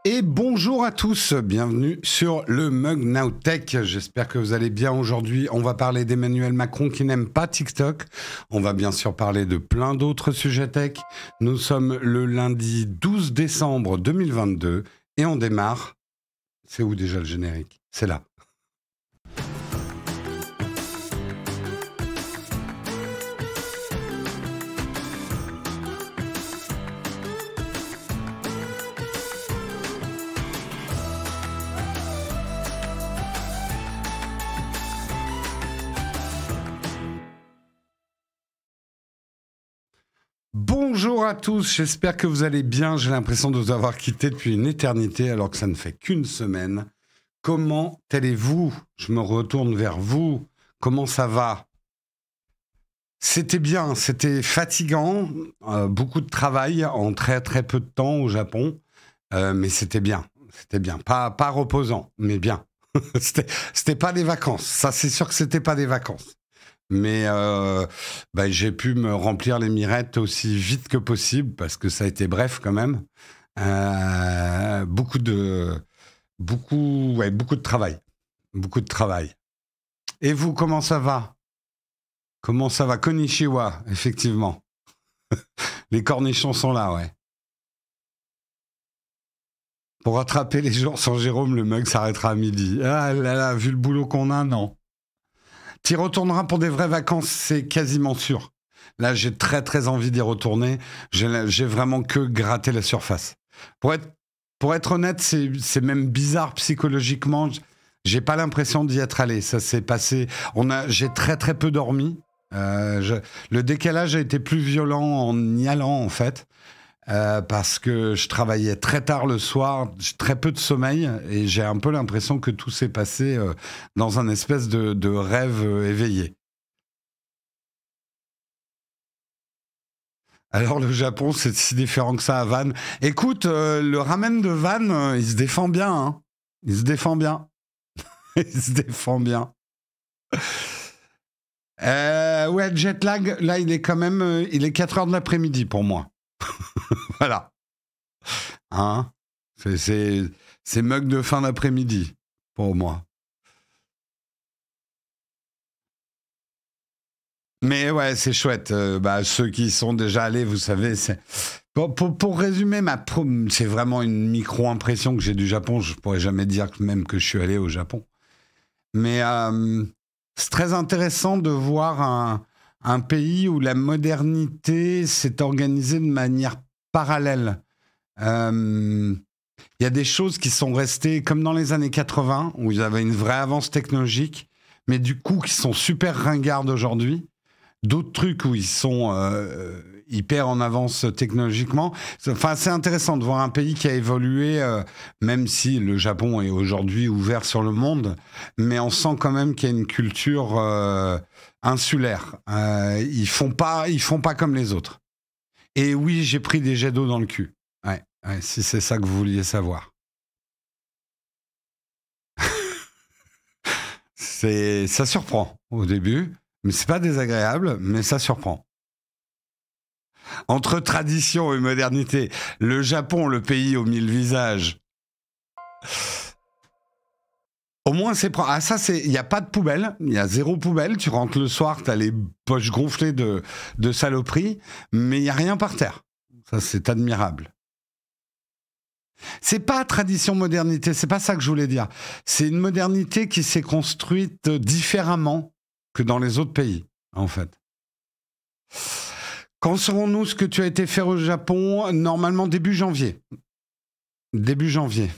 Et bonjour à tous, bienvenue sur le Mug Now Tech. J'espère que vous allez bien aujourd'hui. On va parler d'Emmanuel Macron qui n'aime pas TikTok. On va bien sûr parler de plein d'autres sujets tech. Nous sommes le lundi 12 décembre 2022 et on démarre. C'est où déjà le générique? C'est là. Bonjour à tous, j'espère que vous allez bien. J'ai l'impression de vous avoir quitté depuis une éternité alors que ça ne fait qu'une semaine. Comment allez-vous? Je me retourne vers vous. Comment ça va? C'était bien, c'était fatigant, beaucoup de travail en très très peu de temps au Japon, mais c'était bien. Pas reposant, mais bien. C'était pas des vacances, ça c'est sûr que c'était pas des vacances. Mais j'ai pu me remplir les mirettes aussi vite que possible parce que ça a été bref quand même. Beaucoup de travail. Beaucoup de travail. Et vous, comment ça va? Comment ça va? Konnichiwa, effectivement. Les cornichons sont là, ouais. Pour rattraper les jours sans Jérôme, le mug s'arrêtera à midi. Ah là là, vu le boulot qu'on a, non. T'y retourneras pour des vraies vacances, c'est quasiment sûr. Là, j'ai très très envie d'y retourner. J'ai vraiment que gratté la surface. Pour être honnête, c'est même bizarre psychologiquement. J'ai pas l'impression d'y être allé. Ça s'est passé. J'ai très très peu dormi. Le décalage a été plus violent en y allant en fait. Parce que je travaillais très tard le soir, j'ai très peu de sommeil et j'ai un peu l'impression que tout s'est passé dans un espèce de rêve éveillé. Alors le Japon, c'est si différent que ça à Van. Écoute, le ramen de Van, il se défend bien. Hein. Il se défend bien. Il se défend bien. Ouais, jet lag, là, il est quand même... il est 4 heures de l'après-midi pour moi. Voilà. Hein? C'est mug de fin d'après-midi pour moi. Mais ouais, c'est chouette. Ceux qui y sont déjà allés, vous savez, pour résumer, c'est vraiment une micro-impression que j'ai du Japon. Je pourrais jamais dire même que je suis allé au Japon. Mais c'est très intéressant de voir un pays où la modernité s'est organisée de manière parallèle. Il y a des choses qui sont restées comme dans les années 80, où il y avait une vraie avance technologique, mais du coup qui sont super ringardes aujourd'hui. D'autres trucs où ils sont hyper en avance technologiquement. Enfin, c'est intéressant de voir un pays qui a évolué, même si le Japon est aujourd'hui ouvert sur le monde, mais on sent quand même qu'il y a une culture insulaire. Ils font pas comme les autres. Et oui, j'ai pris des jets d'eau dans le cul. Ouais, si c'est ça que vous vouliez savoir. Ça surprend au début, mais c'est pas désagréable, mais ça surprend. Entre tradition et modernité, le Japon, le pays aux 1000 visages. Au moins, c'est propre. Ah, ça, il n'y a pas de poubelle. Il y a zéro poubelle. Tu rentres le soir, tu as les poches gonflées de saloperies, mais il n'y a rien par terre. Ça, c'est admirable. C'est pas tradition-modernité, c'est pas ça que je voulais dire. C'est une modernité qui s'est construite différemment que dans les autres pays, en fait. Quand saurons-nous ce que tu as été faire au Japon? Normalement, début janvier. Début janvier.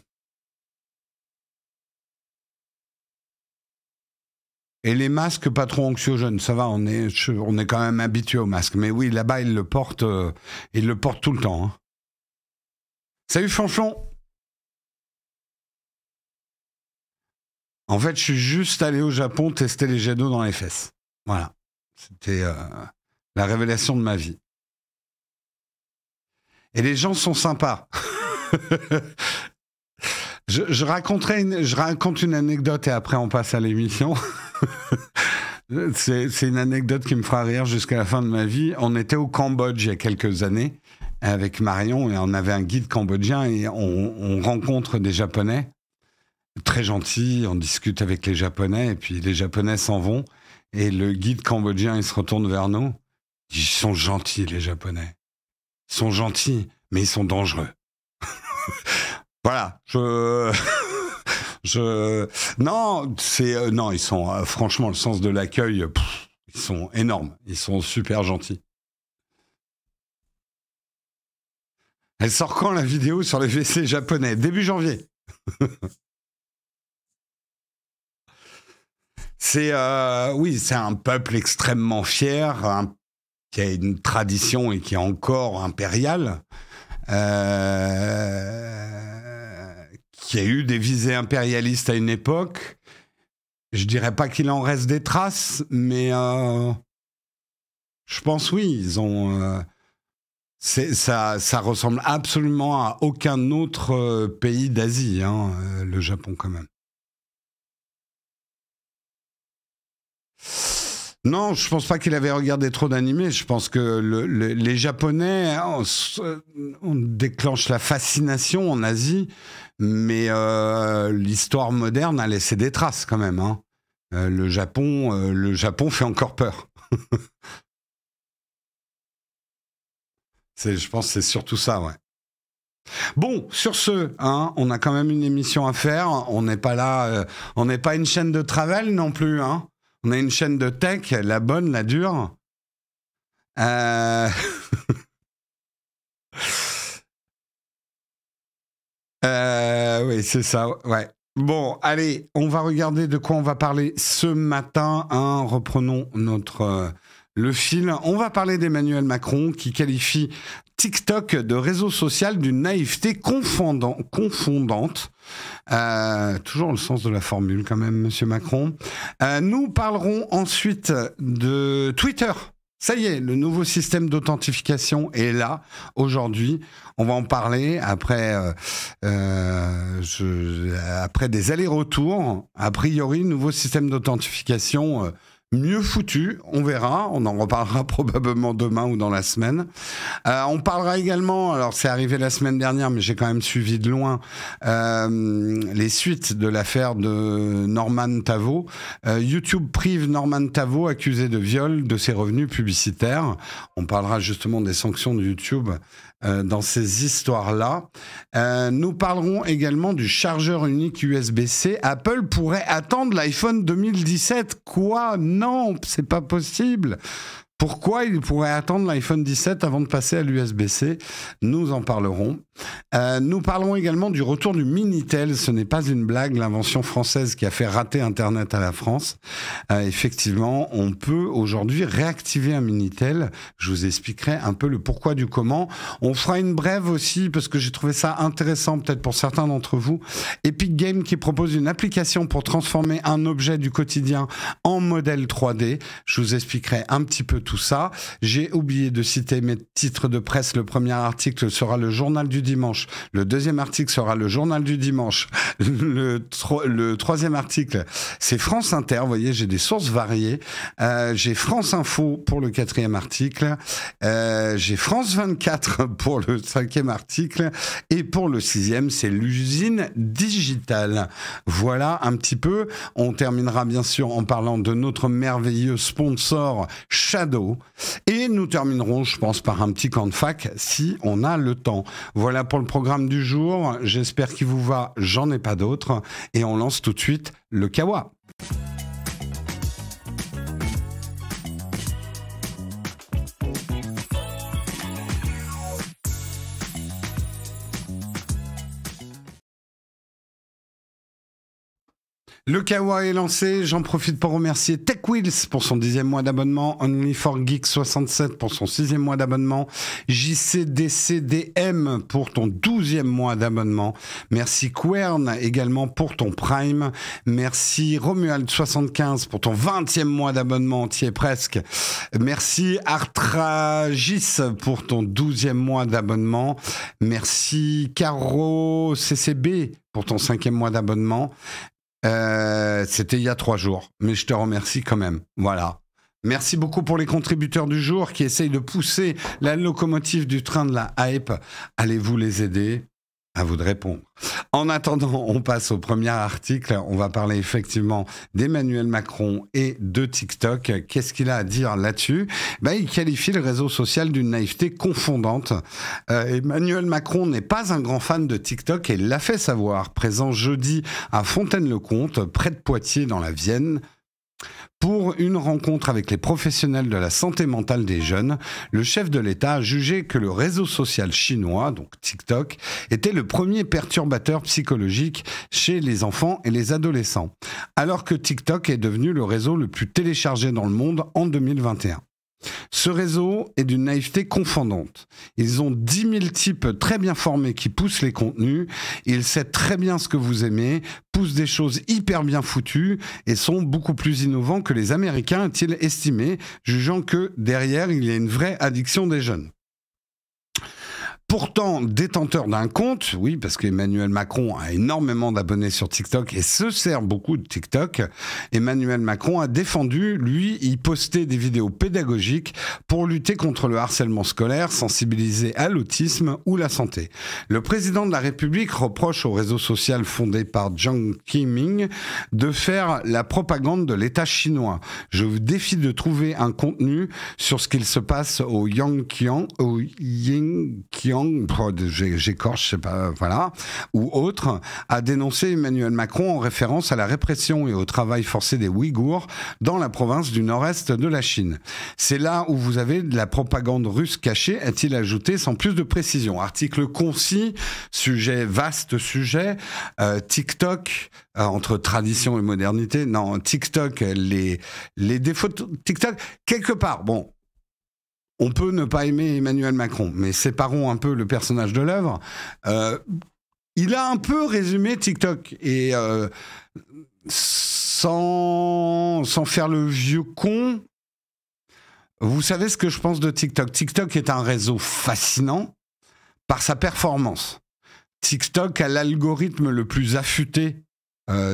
Et les masques, pas trop anxiogènes, ça va, on est quand même habitué aux masques. Mais oui, là-bas, ils le portent tout le temps. Hein. Salut Fanflon. En fait, je suis juste allé au Japon tester les jets d'eau dans les fesses. Voilà. C'était la révélation de ma vie. Et les gens sont sympas. Je raconte une anecdote et après on passe à l'émission. C'est une anecdote qui me fera rire jusqu'à la fin de ma vie. On était au Cambodge il y a quelques années avec Marion et on avait un guide cambodgien et on rencontre des Japonais très gentils, on discute avec les Japonais et puis les Japonais s'en vont et le guide cambodgien il se retourne vers nous, il dit, ils sont gentils les Japonais, ils sont gentils mais ils sont dangereux. Voilà, non, non, ils sont franchement le sens de l'accueil, ils sont énormes, ils sont super gentils. Elle sort quand la vidéo sur les WC japonais? Début janvier. Oui, c'est un peuple extrêmement fier, qui a une tradition et qui est encore impérial, qui a eu des visées impérialistes à une époque. Je dirais pas qu'il en reste des traces, mais je pense oui, ils ont. Ça ressemble absolument à aucun autre pays d'Asie, hein, le Japon quand même. Non, je pense pas qu'il avait regardé trop d'animés. Je pense que les Japonais on déclenche la fascination en Asie, mais l'histoire moderne a laissé des traces quand même. Hein. Le Japon fait encore peur. Je pense que c'est surtout ça, ouais. Bon, sur ce, hein, on a quand même une émission à faire. On n'est pas là, on n'est pas une chaîne de travel non plus, hein. On a une chaîne de tech, la bonne, la dure. Oui, c'est ça, ouais. Bon, allez, on va regarder de quoi on va parler ce matin. Hein. Reprenons le fil. On va parler d'Emmanuel Macron qui qualifie TikTok de réseau social d'une naïveté confondante. Toujours le sens de la formule quand même, Monsieur Macron. Nous parlerons ensuite de Twitter. Ça y est, le nouveau système d'authentification est là aujourd'hui. On va en parler après des allers-retours. A priori, nouveau système d'authentification mieux foutu, on verra, on en reparlera probablement demain ou dans la semaine. On parlera également, alors c'est arrivé la semaine dernière, mais j'ai quand même suivi de loin les suites de l'affaire de Norman Tavo. YouTube prive Norman Tavo, accusé de viol, de ses revenus publicitaires. On parlera justement des sanctions de YouTube dans ces histoires-là. Nous parlerons également du chargeur unique USB-C. Apple pourrait attendre l'iPhone 2017. Quoi? Non, c'est pas possible. Pourquoi il pourrait attendre l'iPhone 17 avant de passer à l'USB-C? Nous en parlerons. Nous parlerons également du retour du Minitel. Ce n'est pas une blague, l'invention française qui a fait rater Internet à la France. Effectivement, on peut aujourd'hui réactiver un Minitel. Je vous expliquerai un peu le pourquoi du comment. On fera une brève aussi, parce que j'ai trouvé ça intéressant, peut-être pour certains d'entre vous. Epic Games qui propose une application pour transformer un objet du quotidien en modèle 3D. Je vous expliquerai un petit peu tout ça. J'ai oublié de citer mes titres de presse. Le premier article sera le journal du dimanche. Le deuxième article sera le journal du dimanche. Le troisième article, c'est France Inter. Vous voyez, j'ai des sources variées. J'ai France Info pour le quatrième article. J'ai France 24 pour le cinquième article. Et pour le sixième, c'est l'usine digitale. Voilà un petit peu. On terminera bien sûr en parlant de notre merveilleux sponsor Shadow. Et nous terminerons, je pense, par un petit camp de fac si on a le temps. Voilà pour le programme du jour. J'espère qu'il vous va. J'en ai pas d'autres. Et on lance tout de suite le Kawa. Le Kawa est lancé, j'en profite pour remercier TechWheels pour son 10e mois d'abonnement, Only4Geeks67 pour son 6e mois d'abonnement, JCDCDM pour ton 12e mois d'abonnement, merci Quern également pour ton Prime, merci Romuald75 pour ton 20e mois d'abonnement entier presque, merci Artragis pour ton 12e mois d'abonnement, merci Caro CCB pour ton 5e mois d'abonnement. C'était il y a 3 jours, mais je te remercie quand même. Voilà. Merci beaucoup pour les contributeurs du jour qui essayent de pousser la locomotive du train de la hype. Allez-vous les aider ? À vous de répondre. En attendant, on passe au premier article. On va parler effectivement d'Emmanuel Macron et de TikTok. Qu'est-ce qu'il a à dire là-dessus ? Il qualifie le réseau social d'une naïveté confondante. Emmanuel Macron n'est pas un grand fan de TikTok et l'a fait savoir. Présent jeudi à Fontaine-le-Comte, près de Poitiers dans la Vienne, pour une rencontre avec les professionnels de la santé mentale des jeunes, le chef de l'État a jugé que le réseau social chinois, donc TikTok, était le premier perturbateur psychologique chez les enfants et les adolescents, alors que TikTok est devenu le réseau le plus téléchargé dans le monde en 2021. Ce réseau est d'une naïveté confondante. Ils ont 10 000 types très bien formés qui poussent les contenus. Ils savent très bien ce que vous aimez, poussent des choses hyper bien foutues et sont beaucoup plus innovants que les Américains, a-t-il estimé, jugeant que derrière, il y a une vraie addiction des jeunes. Pourtant, détenteur d'un compte, oui, parce qu'Emmanuel Macron a énormément d'abonnés sur TikTok et se sert beaucoup de TikTok, Emmanuel Macron a défendu, lui, y poster des vidéos pédagogiques pour lutter contre le harcèlement scolaire, sensibiliser à l'autisme ou la santé. Le président de la République reproche au réseau social fondé par Jiang Qiming de faire la propagande de l'État chinois. Je vous défie de trouver un contenu sur ce qu'il se passe au Yingqiang, j'écorche, je sais pas, voilà, ou autre, a dénoncé Emmanuel Macron en référence à la répression et au travail forcé des Ouïghours dans la province du nord-est de la Chine. C'est là où vous avez de la propagande russe cachée, a-t-il ajouté sans plus de précision. Article concis, vaste sujet, TikTok, entre tradition et modernité, non, TikTok, les défauts de TikTok, quelque part, bon, on peut ne pas aimer Emmanuel Macron, mais séparons un peu le personnage de l'œuvre. Il a un peu résumé TikTok et sans faire le vieux con, vous savez ce que je pense de TikTok. TikTok est un réseau fascinant par sa performance. TikTok a l'algorithme le plus affûté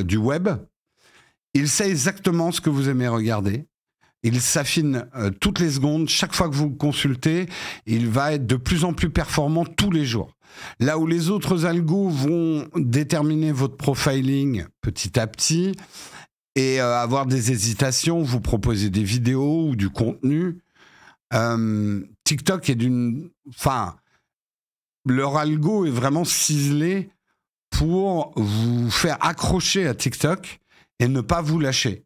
du web. Il sait exactement ce que vous aimez regarder. Il s'affine toutes les secondes. Chaque fois que vous le consultez, il va être de plus en plus performant tous les jours. Là où les autres algos vont déterminer votre profiling petit à petit et avoir des hésitations, vous proposer des vidéos ou du contenu, TikTok est d'une... Enfin, leur algo est vraiment ciselé pour vous faire accrocher à TikTok et ne pas vous lâcher.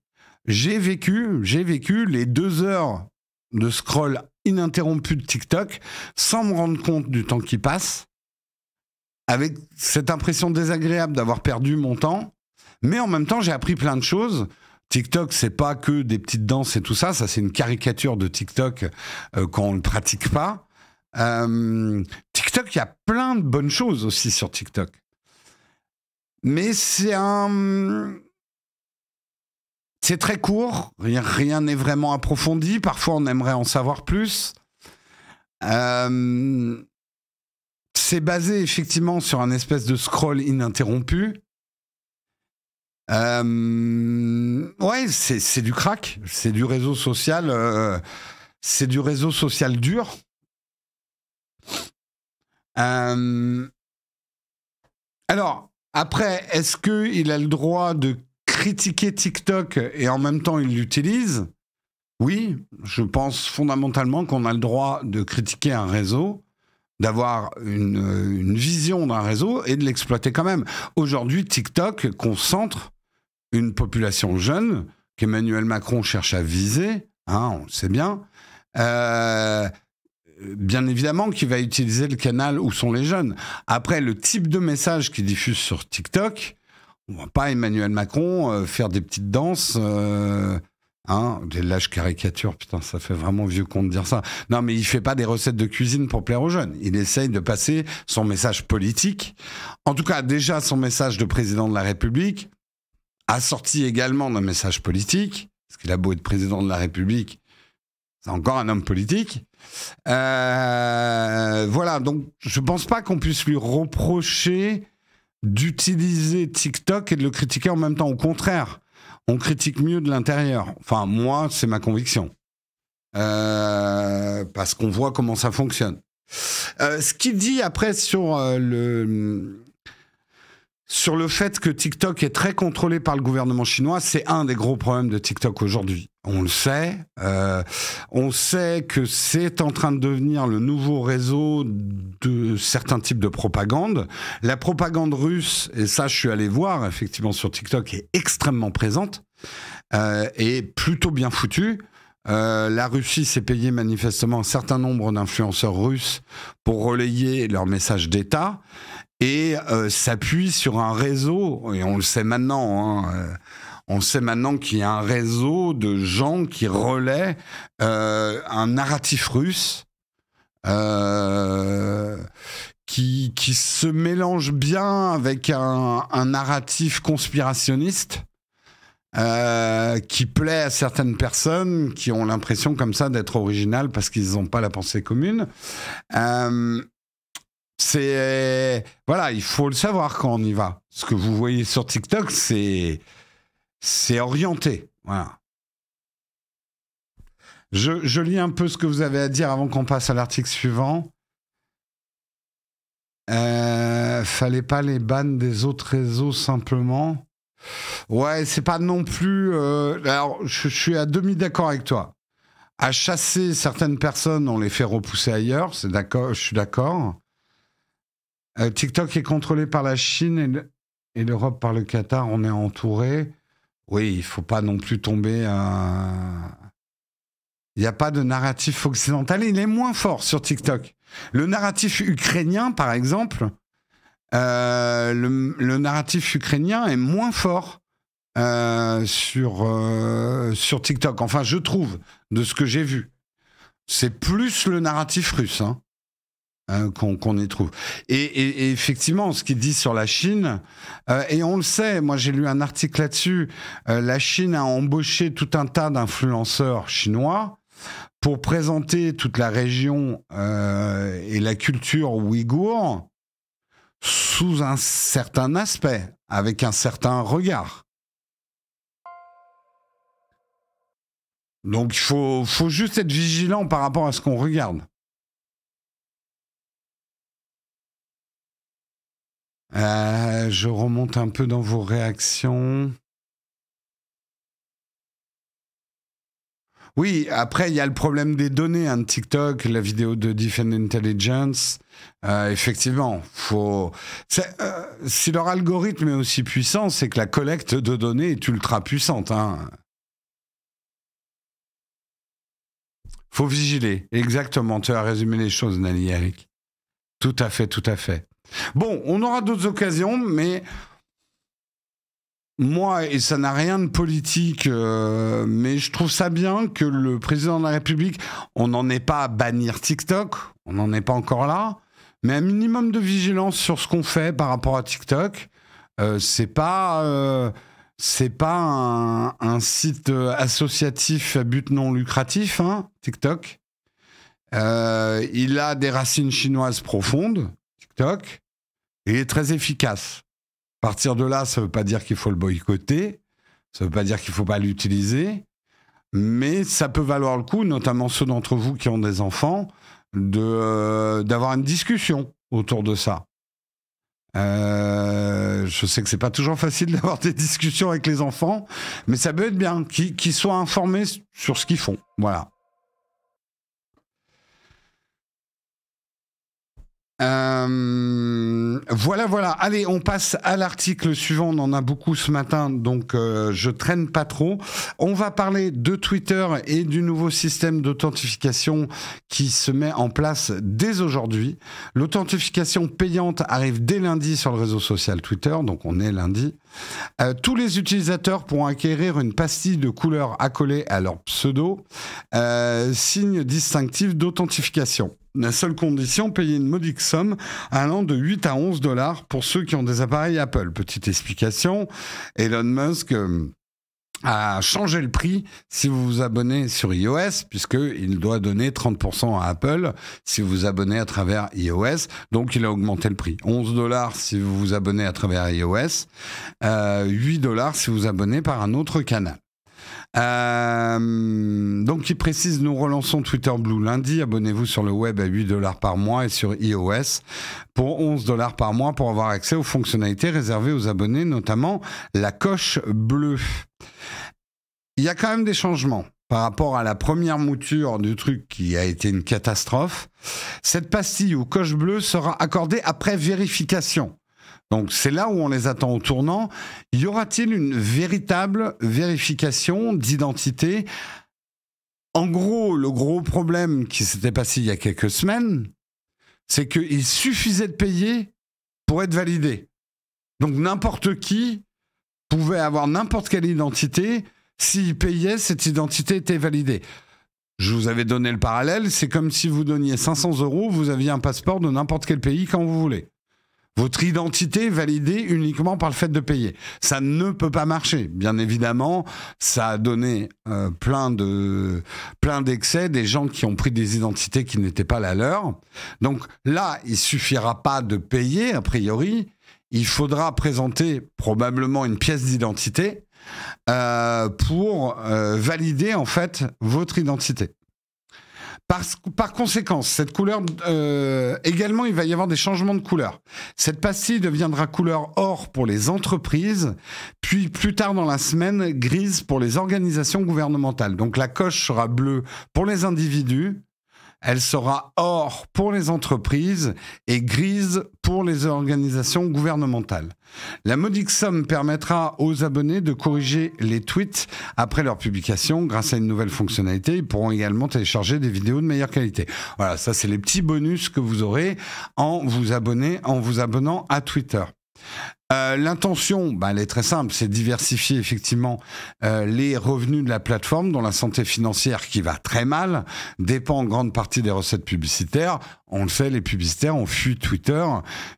J'ai vécu les 2 heures de scroll ininterrompu de TikTok sans me rendre compte du temps qui passe, avec cette impression désagréable d'avoir perdu mon temps, mais en même temps, j'ai appris plein de choses. TikTok, c'est pas que des petites danses et tout ça, ça c'est une caricature de TikTok quand on le pratique pas. TikTok, il y a plein de bonnes choses aussi sur TikTok. Mais c'est très court, rien n'est vraiment approfondi. Parfois, on aimerait en savoir plus. C'est basé effectivement sur un espèce de scroll ininterrompu. Ouais, c'est du crack, c'est du réseau social, dur. Alors, après, est-ce qu'il a le droit de critiquer TikTok et en même temps il l'utilise? Oui, je pense fondamentalement qu'on a le droit de critiquer un réseau, d'avoir une vision d'un réseau et de l'exploiter quand même. Aujourd'hui, TikTok concentre une population jeune qu'Emmanuel Macron cherche à viser, hein, on le sait bien. Bien évidemment qu'il va utiliser le canal où sont les jeunes. Après, le type de message qu'il diffuse sur TikTok, on ne voit pas Emmanuel Macron faire des petites danses. Là, je caricature, putain, ça fait vraiment vieux con de dire ça. Non, mais il ne fait pas des recettes de cuisine pour plaire aux jeunes. Il essaye de passer son message politique. En tout cas, déjà, son message de président de la République, assorti également d'un message politique, parce qu'il a beau être président de la République, c'est encore un homme politique. Voilà, donc je ne pense pas qu'on puisse lui reprocher d'utiliser TikTok et de le critiquer en même temps. Au contraire, on critique mieux de l'intérieur. Enfin, moi, c'est ma conviction. parce qu'on voit comment ça fonctionne. Ce qu'il dit après sur le fait que TikTok est très contrôlé par le gouvernement chinois, c'est un des gros problèmes de TikTok aujourd'hui. On le sait. On sait que c'est en train de devenir le nouveau réseau de certains types de propagande. La propagande russe, et ça je suis allé voir effectivement sur TikTok, est extrêmement présente et plutôt bien foutue. La Russie s'est payé manifestement un certain nombre d'influenceurs russes pour relayer leurs messages d'État et s'appuie sur un réseau, et on le sait maintenant, on sait maintenant qu'il y a un réseau de gens qui relaient un narratif russe qui se mélange bien avec un narratif conspirationniste qui plaît à certaines personnes qui ont l'impression comme ça d'être originales parce qu'ils n'ont pas la pensée commune. Voilà, il faut le savoir quand on y va. Ce que vous voyez sur TikTok, c'est orienté. Voilà. Je lis un peu ce que vous avez à dire avant qu'on passe à l'article suivant. Fallait pas les bans des autres réseaux simplement. Ouais, c'est pas non plus. Alors, je suis à demi d'accord avec toi. À chasser certaines personnes, on les fait repousser ailleurs. C'est d'accord, je suis d'accord. TikTok est contrôlé par la Chine et l'Europe par le Qatar. On est entouré. Oui, il faut pas non plus tomber à. Il n'y a pas de narratif occidental. Il est moins fort sur TikTok. Le narratif ukrainien, par exemple, le narratif ukrainien est moins fort sur TikTok. Enfin, je trouve, de ce que j'ai vu. C'est plus le narratif russe qu'on y trouve. Et effectivement, ce qu'il dit sur la Chine, et on le sait, moi j'ai lu un article là-dessus, la Chine a embauché tout un tas d'influenceurs chinois pour présenter toute la région et la culture ouïghour sous un certain aspect, avec un certain regard. Donc il faut juste être vigilant par rapport à ce qu'on regarde. Je remonte un peu dans vos réactions. Oui, après, il y a le problème des données de TikTok, la vidéo de Defend Intelligence. Effectivement, si leur algorithme est aussi puissant, c'est que la collecte de données est ultra puissante. Faut vigiler. Exactement, tu as résumé les choses, Nali, Eric. Tout à fait, tout à fait. Bon, on aura d'autres occasions, mais moi, et ça n'a rien de politique, mais je trouve ça bien que le président de la République, on n'en est pas à bannir TikTok, on n'en est pas encore là, mais un minimum de vigilance sur ce qu'on fait par rapport à TikTok. C'est pas un site associatif à but non lucratif, TikTok. Il a des racines chinoises profondes, TikTok, et il est très efficace. À partir de là, ça ne veut pas dire qu'il faut le boycotter, ça ne veut pas dire qu'il ne faut pas l'utiliser, mais ça peut valoir le coup, notamment ceux d'entre vous qui ont des enfants, d'avoir une discussion autour de ça. Je sais que c'est pas toujours facile d'avoir des discussions avec les enfants, mais ça peut être bien qu'ils soient informés sur ce qu'ils font. Voilà. Voilà. Allez, on passe à l'article suivant. On en a beaucoup ce matin, donc je traîne pas trop. On va parler de Twitter et du nouveau système d'authentification qui se met en place dès aujourd'hui. L'authentification payante arrive dès lundi sur le réseau social Twitter, donc on est lundi. Tous les utilisateurs pourront acquérir une pastille de couleur accolée à leur pseudo, signe distinctif d'authentification. La seule condition, payer une modique somme allant de 8 à 11 $ pour ceux qui ont des appareils Apple. Petite explication, Elon Musk a changé le prix si vous vous abonnez sur iOS, puisqu'il doit donner 30% à Apple si vous vous abonnez à travers iOS. Donc, il a augmenté le prix. 11 $ si vous vous abonnez à travers iOS, 8 $ si vous vous abonnez par un autre canal. Donc, il précise, nous relançons Twitter Blue lundi. Abonnez-vous sur le web à 8$ par mois et sur iOS pour 11$ par mois pour avoir accès aux fonctionnalités réservées aux abonnés, notamment la coche bleue. Il y a quand même des changements par rapport à la première mouture du truc qui a été une catastrophe. Cette pastille ou coche bleue sera accordée après vérification. Donc, c'est là où on les attend au tournant. Y aura-t-il une véritable vérification d'identité ? En gros, le gros problème qui s'était passé il y a quelques semaines, c'est qu'il suffisait de payer pour être validé. Donc, n'importe qui pouvait avoir n'importe quelle identité. S'il payait, cette identité était validée. Je vous avais donné le parallèle. C'est comme si vous donniez 500 €, vous aviez un passeport de n'importe quel pays quand vous voulez. Votre identité est validée uniquement par le fait de payer. Ça ne peut pas marcher. Bien évidemment, ça a donné plein d'excès, des gens qui ont pris des identités qui n'étaient pas la leur. Donc là, il suffira pas de payer, a priori. Il faudra présenter probablement une pièce d'identité pour valider en fait votre identité. Par conséquent, cette couleur, également, il va y avoir des changements de couleur. Cette pastille deviendra couleur or pour les entreprises, puis plus tard dans la semaine, grise pour les organisations gouvernementales. Donc la coche sera bleue pour les individus, elle sera or pour les entreprises et grise pour les organisations gouvernementales. La modique somme permettra aux abonnés de corriger les tweets après leur publication grâce à une nouvelle fonctionnalité. Ils pourront également télécharger des vidéos de meilleure qualité. Voilà, ça c'est les petits bonus que vous aurez en vous abonnant à Twitter. L'intention, elle est très simple, c'est diversifier effectivement les revenus de la plateforme dont la santé financière qui va très mal dépend en grande partie des recettes publicitaires. On le sait, les publicitaires ont fui Twitter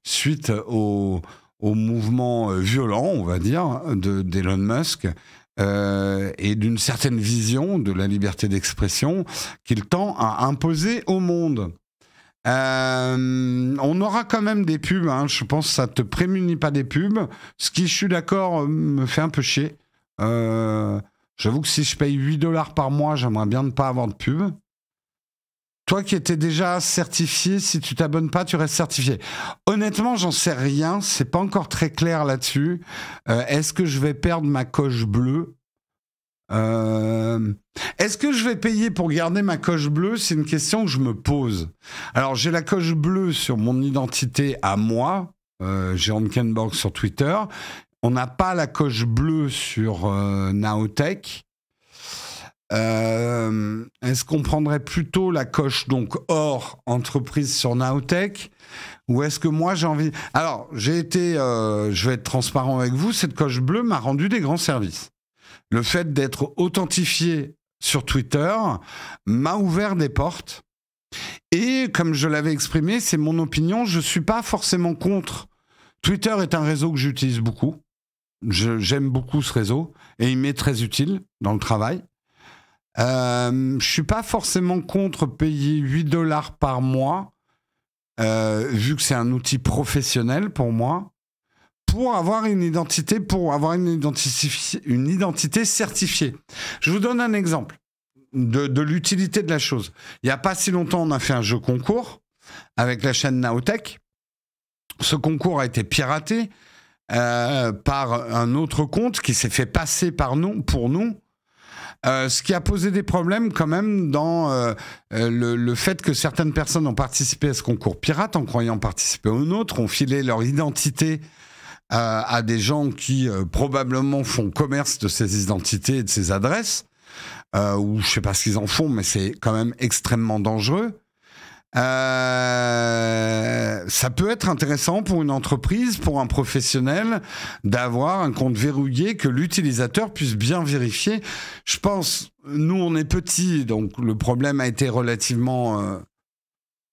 suite au mouvement violent, on va dire, d'Elon Musk et d'une certaine vision de la liberté d'expression qu'il tend à imposer au monde. On aura quand même des pubs, hein, je pense que ça te prémunit pas des pubs, ce qui, je suis d'accord, me fait un peu chier. J'avoue que si je paye 8$ par mois, j'aimerais bien ne pas avoir de pub. Toi qui étais déjà certifié, si tu t'abonnes pas, tu restes certifié. Honnêtement, j'en sais rien, c'est pas encore très clair là-dessus. Est-ce que je vais perdre ma coche bleue ? Est-ce que je vais payer pour garder ma coche bleue? C'est une question que je me pose. Alors, j'ai la coche bleue sur mon identité à moi, Jérôme Kenborg sur Twitter. On n'a pas la coche bleue sur Nowtech. Est-ce qu'on prendrait plutôt la coche donc or entreprise sur Nowtech? Ou est-ce que moi j'ai envie... Alors, je vais être transparent avec vous, cette coche bleue m'a rendu des grands services. Le fait d'être authentifié sur Twitter m'a ouvert des portes. Et comme je l'avais exprimé, c'est mon opinion, je ne suis pas forcément contre. Twitter est un réseau que j'utilise beaucoup. J'aime beaucoup ce réseau et il m'est très utile dans le travail. Je ne suis pas forcément contre payer 8$ par mois, vu que c'est un outil professionnel pour moi. Pour avoir une identité, une identité certifiée. Je vous donne un exemple de l'utilité de la chose. Il n'y a pas si longtemps, on a fait un jeu concours avec la chaîne Nowtech. Ce concours a été piraté par un autre compte qui s'est fait passer pour nous. Ce qui a posé des problèmes quand même dans le fait que certaines personnes ont participé à ce concours pirate en croyant participer au nôtre, ont filé leur identité à des gens qui probablement font commerce de ces identités et de ces adresses, ou je sais pas ce qu'ils en font, mais c'est quand même extrêmement dangereux. Ça peut être intéressant pour une entreprise, pour un professionnel, d'avoir un compte verrouillé que l'utilisateur puisse bien vérifier. Je pense, nous on est petits, donc le problème a été relativement...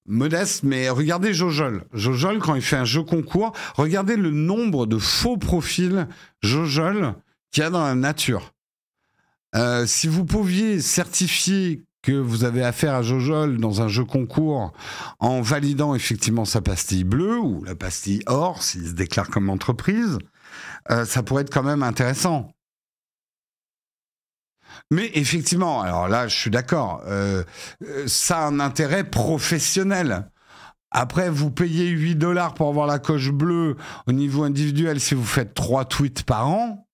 modeste, mais regardez Jojol. Jojol, quand il fait un jeu concours, regardez le nombre de faux profils Jojol qu'il y a dans la nature. Si vous pouviez certifier que vous avez affaire à Jojol dans un jeu concours en validant effectivement sa pastille bleue ou la pastille or, s'il se déclare comme entreprise, ça pourrait être quand même intéressant. Mais effectivement, alors là, je suis d'accord, ça a un intérêt professionnel. Après, vous payez 8 dollars pour avoir la coche bleue au niveau individuel si vous faites 3 tweets par an.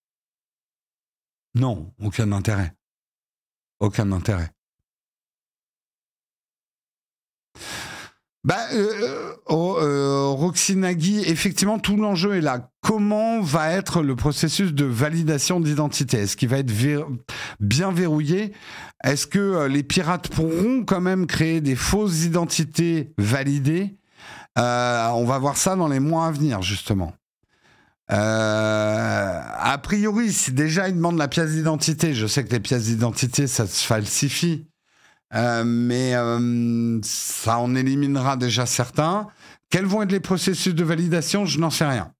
Non, aucun intérêt. Aucun intérêt. Roxy Nagui, effectivement, tout l'enjeu est là. Comment va être le processus de validation d'identité? Est-ce qu'il va être bien verrouillé? Est-ce que les pirates pourront quand même créer des fausses identités validées? On va voir ça dans les mois à venir, justement. A priori, si déjà ils demandent la pièce d'identité, je sais que les pièces d'identité, ça se falsifie. Mais ça en éliminera déjà certains. Quels vont être les processus de validation? Je n'en sais rien.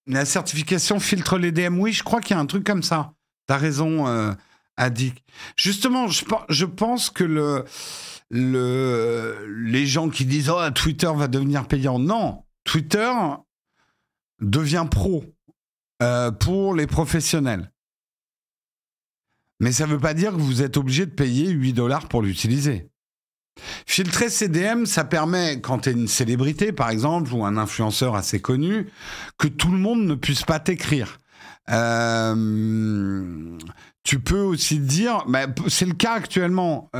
La certification filtre les DM. Oui, je crois qu'il y a un truc comme ça. T'as raison, Addict. Justement, je pense que les gens qui disent « Oh, Twitter va devenir payant ». Non, Twitter devient pro pour les professionnels. Mais ça ne veut pas dire que vous êtes obligé de payer 8 dollars pour l'utiliser. Filtrer ses DM, ça permet, quand tu es une célébrité, par exemple, ou un influenceur assez connu, que tout le monde ne puisse pas t'écrire. Tu peux aussi dire, c'est le cas actuellement.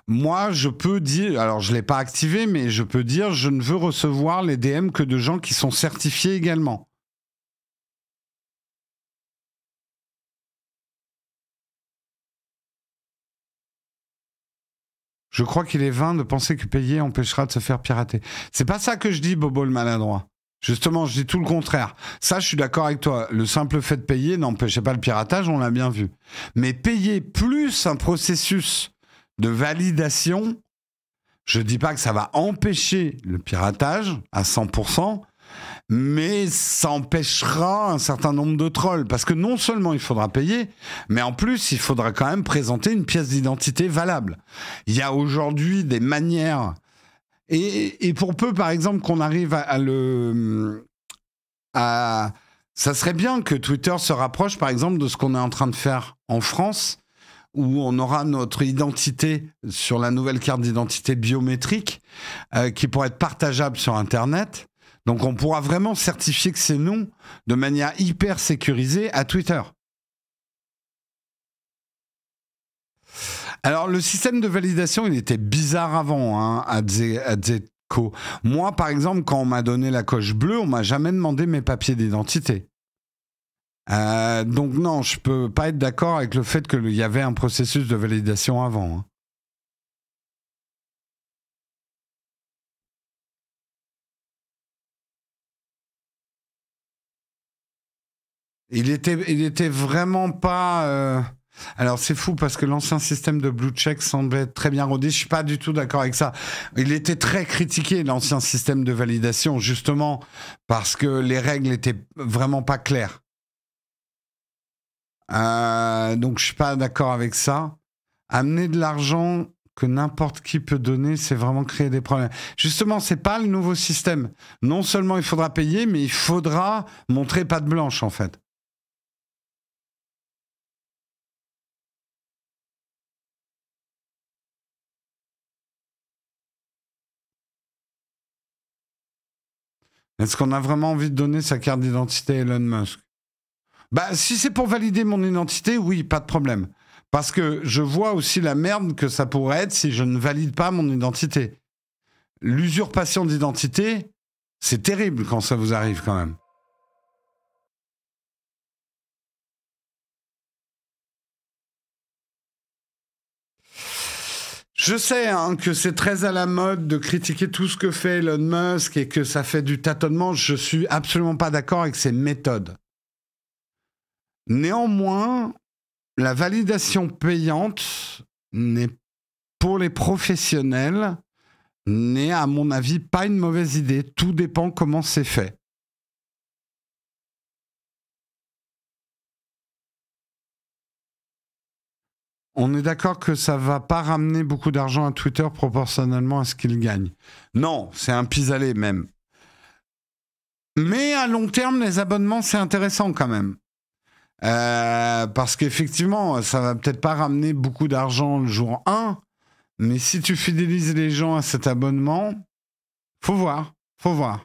Moi, je peux dire, alors je ne l'ai pas activé, mais je peux dire, je ne veux recevoir les DM que de gens qui sont certifiés également. Je crois qu'il est vain de penser que payer empêchera de se faire pirater. C'est pas ça que je dis, Bobo le maladroit. Justement, je dis tout le contraire. Ça, je suis d'accord avec toi. Le simple fait de payer n'empêchait pas le piratage, on l'a bien vu. Mais payer plus un processus de validation, je dis pas que ça va empêcher le piratage à 100%, mais ça empêchera un certain nombre de trolls. Parce que non seulement il faudra payer, mais en plus, il faudra quand même présenter une pièce d'identité valable. Il y a aujourd'hui des manières... Et pour peu, par exemple, qu'on arrive ça serait bien que Twitter se rapproche, par exemple, de ce qu'on est en train de faire en France, où on aura notre identité sur la nouvelle carte d'identité biométrique, qui pourra être partageable sur Internet. Donc, on pourra vraiment certifier que c'est nous de manière hyper sécurisée à Twitter. Alors, le système de validation, il était bizarre avant, hein, à Zetco. Moi, par exemple, quand on m'a donné la coche bleue, on m'a jamais demandé mes papiers d'identité. Donc non, je peux pas être d'accord avec le fait qu'il y avait un processus de validation avant. Hein. Il était vraiment pas... Alors c'est fou parce que l'ancien système de blue check semblait être très bien rodé. Je suis pas du tout d'accord avec ça. Il était très critiqué, l'ancien système de validation, justement parce que les règles étaient vraiment pas claires. Donc je suis pas d'accord avec ça. Amener de l'argent que n'importe qui peut donner, c'est vraiment créer des problèmes. Justement, c'est pas le nouveau système. Non seulement il faudra payer, mais il faudra montrer patte blanche en fait. Est-ce qu'on a vraiment envie de donner sa carte d'identité à Elon Musk? Si c'est pour valider mon identité, oui, pas de problème. Parce que je vois aussi la merde que ça pourrait être si je ne valide pas mon identité. L'usurpation d'identité, c'est terrible quand ça vous arrive quand même. Je sais que c'est très à la mode de critiquer tout ce que fait Elon Musk et que ça fait du tâtonnement. Je suis absolument pas d'accord avec ces méthodes. Néanmoins, la validation payante pour les professionnels n'est, à mon avis, pas une mauvaise idée. Tout dépend comment c'est fait. On est d'accord que ça va pas ramener beaucoup d'argent à Twitter proportionnellement à ce qu'il gagne. Non, c'est un pis-aller même. Mais à long terme, les abonnements, c'est intéressant quand même. Parce qu'effectivement, ça va peut-être pas ramener beaucoup d'argent le jour 1, mais si tu fidélises les gens à cet abonnement, faut voir, faut voir.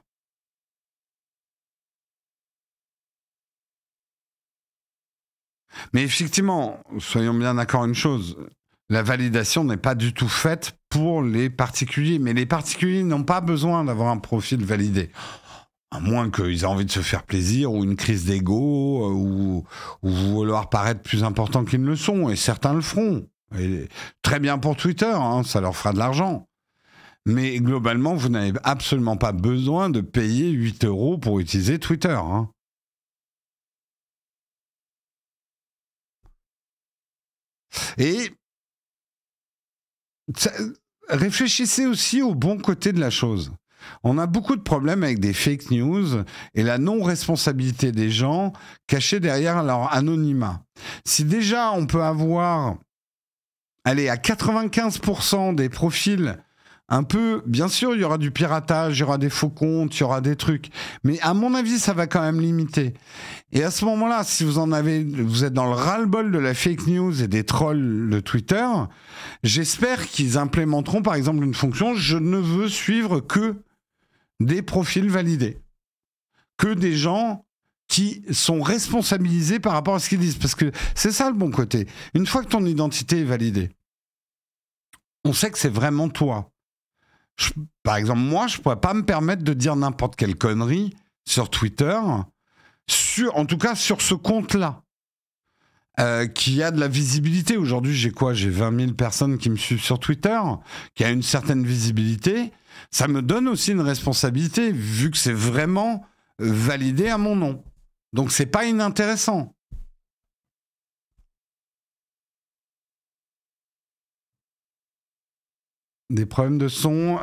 Mais effectivement, soyons bien d'accord une chose, la validation n'est pas du tout faite pour les particuliers, mais les particuliers n'ont pas besoin d'avoir un profil validé. À moins qu'ils aient envie de se faire plaisir, ou une crise d'ego, ou vouloir paraître plus important qu'ils ne le sont, et certains le feront. Et très bien pour Twitter, hein, ça leur fera de l'argent. Mais globalement, vous n'avez absolument pas besoin de payer 8 € pour utiliser Twitter. Hein. Et réfléchissez aussi au bon côté de la chose. On a beaucoup de problèmes avec des fake news et la non-responsabilité des gens cachés derrière leur anonymat. Si déjà on peut avoir, allez, à 95% des profils un peu, bien sûr, il y aura du piratage, il y aura des faux comptes, il y aura des trucs. Mais à mon avis, ça va quand même limiter. Et à ce moment-là, si vous êtes dans le ras-le-bol de la fake news et des trolls de Twitter, j'espère qu'ils implémenteront, par exemple, une fonction « Je ne veux suivre que des profils validés. Que des gens qui sont responsabilisés par rapport à ce qu'ils disent. » Parce que c'est ça le bon côté. Une fois que ton identité est validée, on sait que c'est vraiment toi. Par exemple, moi, je ne pourrais pas me permettre de dire n'importe quelle connerie sur Twitter, en tout cas sur ce compte-là, qui a de la visibilité. Aujourd'hui, j'ai 20 000 personnes qui me suivent sur Twitter, qui a une certaine visibilité. Ça me donne aussi une responsabilité, vu que c'est vraiment validé à mon nom. Donc, c'est pas inintéressant. Des problèmes de son.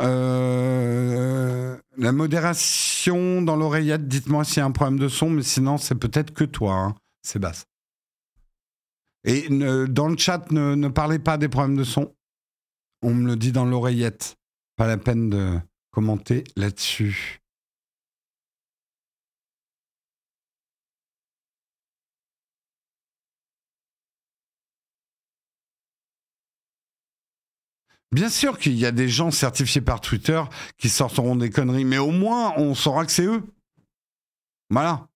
La modération dans l'oreillette, dites-moi s'il y a un problème de son, mais sinon, c'est peut-être que toi, hein, Sébastien. Et dans le chat, ne parlez pas des problèmes de son. On me le dit dans l'oreillette. Pas la peine de commenter là-dessus. Bien sûr qu'il y a des gens certifiés par Twitter qui sortiront des conneries, mais au moins, on saura que c'est eux. Voilà.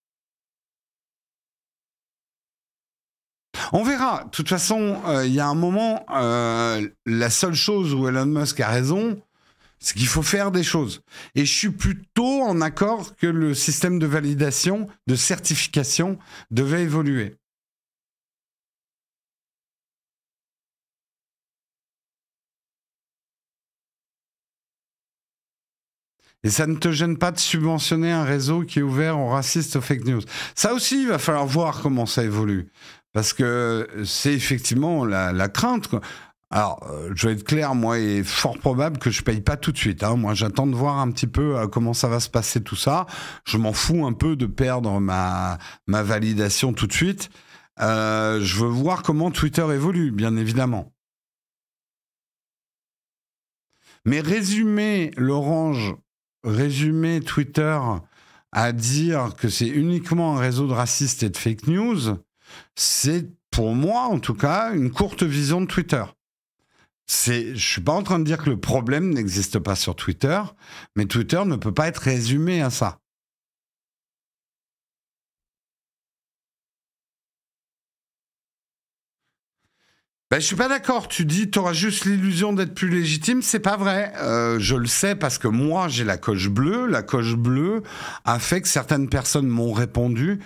On verra. De toute façon, il y a un moment, la seule chose où Elon Musk a raison, c'est qu'il faut faire des choses. Et je suis plutôt en accord que le système de validation, de certification, devait évoluer. Et ça ne te gêne pas de subventionner un réseau qui est ouvert aux racistes, aux fake news. Ça aussi, il va falloir voir comment ça évolue. Parce que c'est effectivement la crainte, quoi. Alors, je vais être clair, moi, il est fort probable que je paye pas tout de suite. Hein. Moi, j'attends de voir un petit peu comment ça va se passer tout ça. Je m'en fous un peu de perdre ma validation tout de suite. Je veux voir comment Twitter évolue, bien évidemment. Mais résumer Twitter à dire que c'est uniquement un réseau de racistes et de fake news, c'est, pour moi, en tout cas, une courte vision de Twitter. Je suis pas en train de dire que le problème n'existe pas sur Twitter, mais Twitter ne peut pas être résumé à ça. Ben, je suis pas d'accord. Tu dis tu auras juste l'illusion d'être plus légitime. C'est pas vrai. Je le sais parce que moi, j'ai la coche bleue. La coche bleue a fait que certaines personnes m'ont répondu.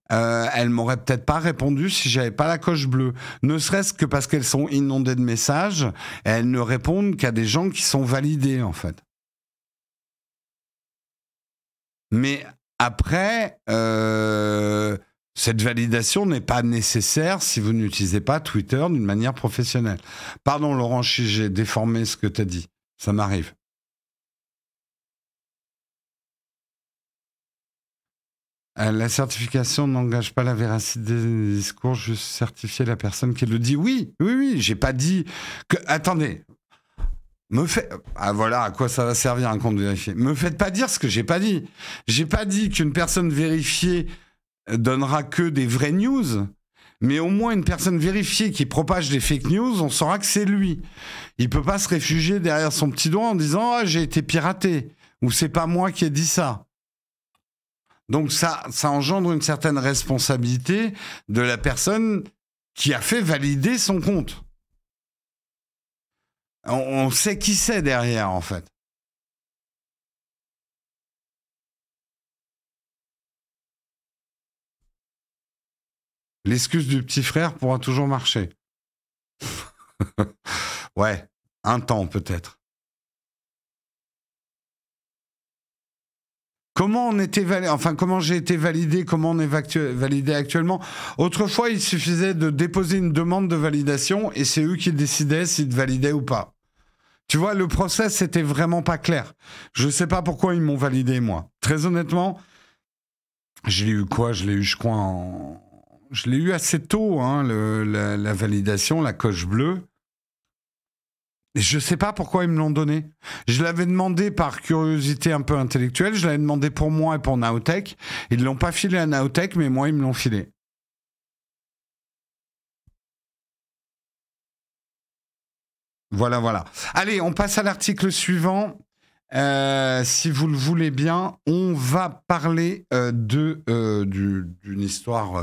Elles m'auraient peut-être pas répondu si j'avais pas la coche bleue. Ne serait-ce que parce qu'elles sont inondées de messages. Et elles ne répondent qu'à des gens qui sont validés, en fait. Mais après, cette validation n'est pas nécessaire si vous n'utilisez pas Twitter d'une manière professionnelle. Pardon, Laurent, si j'ai déformé ce que tu as dit. Ça m'arrive. La certification n'engage pas la véracité des discours, juste certifier la personne qui le dit. Oui, j'ai pas dit que... Attendez. Ah voilà, à quoi ça va servir un compte vérifié. Me faites pas dire ce que j'ai pas dit. J'ai pas dit qu'une personne vérifiée donnera que des vraies news, mais au moins une personne vérifiée qui propage des fake news, on saura que c'est lui. Il peut pas se réfugier derrière son petit doigt en disant « Ah, j'ai été piraté » ou « C'est pas moi qui ai dit ça ». Donc ça engendre une certaine responsabilité de la personne qui a fait valider son compte. On sait qui c'est derrière, en fait. L'excuse du petit frère pourra toujours marcher. Ouais, un temps peut-être. Comment on était comment j'ai été validé, comment on est validé actuellement. Autrefois, il suffisait de déposer une demande de validation et c'est eux qui décidaient s'ils te validaient ou pas. Tu vois, le process, c'était vraiment pas clair. Je sais pas pourquoi ils m'ont validé, moi. Très honnêtement, je l'ai eu quoi? Je l'ai eu, je crois, je l'ai eu assez tôt, hein, la validation, la coche bleue. Et je sais pas pourquoi ils me l'ont donné. Je l'avais demandé par curiosité un peu intellectuelle, je l'avais demandé pour moi et pour Nowtech. Ils ne l'ont pas filé à Nowtech, mais moi, ils me l'ont filé. Voilà, voilà. Allez, on passe à l'article suivant. Si vous le voulez bien, on va parler d'une histoire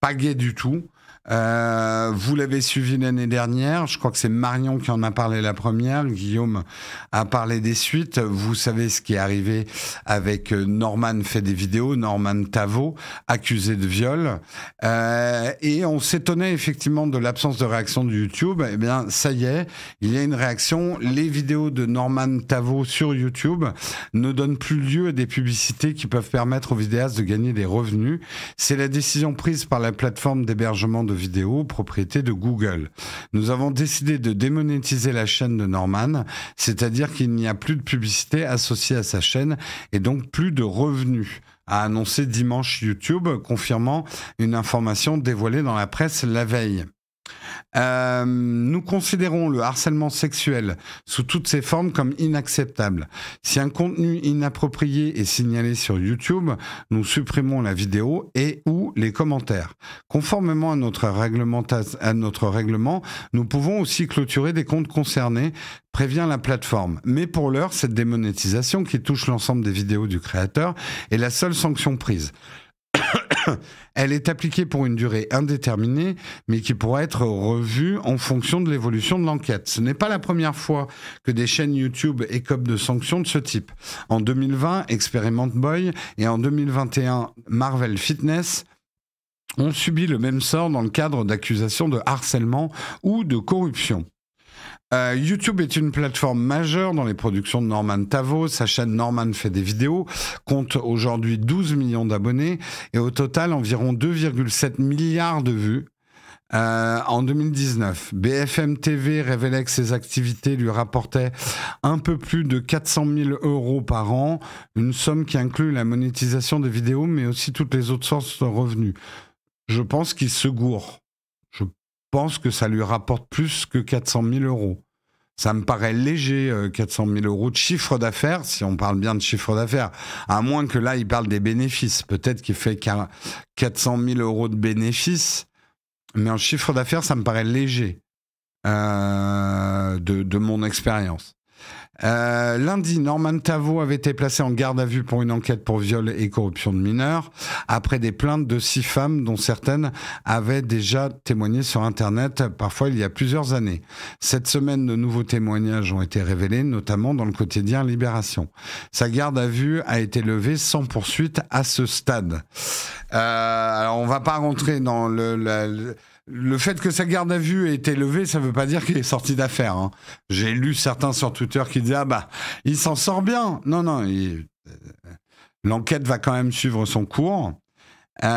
pas gaie du tout. Vous l'avez suivi l'année dernière, je crois que c'est Marion qui en a parlé la première, Guillaume a parlé des suites. Vous savez ce qui est arrivé avec Norman fait des vidéos, Norman Tavo, accusé de viol. Et on s'étonnait effectivement de l'absence de réaction de YouTube. Eh bien, ça y est, il y a une réaction. Les vidéos de Norman Tavo sur YouTube ne donnent plus lieu à des publicités qui peuvent permettre aux vidéastes de gagner des revenus. C'est la décision prise par la plateforme d'hébergement de vidéos, propriété de Google. Nous avons décidé de démonétiser la chaîne de Norman, c'est-à-dire qu'il n'y a plus de publicité associée à sa chaîne et donc plus de revenus, a annoncé dimanche YouTube, confirmant une information dévoilée dans la presse la veille. Nous considérons le harcèlement sexuel sous toutes ses formes comme inacceptable. Si un contenu inapproprié est signalé sur YouTube, nous supprimons la vidéo et ou les commentaires. Conformément à notre règlement, nous pouvons aussi clôturer des comptes concernés, prévient la plateforme. Mais pour l'heure, cette démonétisation qui touche l'ensemble des vidéos du créateur est la seule sanction prise. Elle est appliquée pour une durée indéterminée, mais qui pourra être revue en fonction de l'évolution de l'enquête. Ce n'est pas la première fois que des chaînes YouTube écopent de sanctions de ce type. En 2020, Experiment Boy et en 2021, Marvel Fitness ont subi le même sort dans le cadre d'accusations de harcèlement ou de corruption. YouTube est une plateforme majeure dans les productions de Norman Tavo. Sa chaîne Norman fait des vidéos compte aujourd'hui 12 millions d'abonnés et au total environ 2,7 milliards de vues. En 2019, BFM TV révélait que ses activités lui rapportaient un peu plus de 400 000 € par an, une somme qui inclut la monétisation des vidéos mais aussi toutes les autres sources de revenus. Je pense qu'il se gourre. Je pense que ça lui rapporte plus que 400 000 €. Ça me paraît léger, 400 000 € de chiffre d'affaires, si on parle bien de chiffre d'affaires. À moins que là, il parle des bénéfices. Peut-être qu'il fait 400 000 € de bénéfices. Mais en chiffre d'affaires, ça me paraît léger de mon expérience. Lundi, Norman Tavo avait été placé en garde à vue pour une enquête pour viol et corruption de mineurs, après des plaintes de 6 femmes dont certaines avaient déjà témoigné sur Internet, parfois il y a plusieurs années. Cette semaine, de nouveaux témoignages ont été révélés, notamment dans le quotidien Libération. Sa garde à vue a été levée sans poursuite à ce stade. Alors on va pas rentrer dans le fait que sa garde à vue ait été levée, ça ne veut pas dire qu'il est sorti d'affaire. Hein. J'ai lu certains sur Twitter qui disaient « Ah bah, il s'en sort bien !» Non, non, l'enquête va quand même suivre son cours. Mais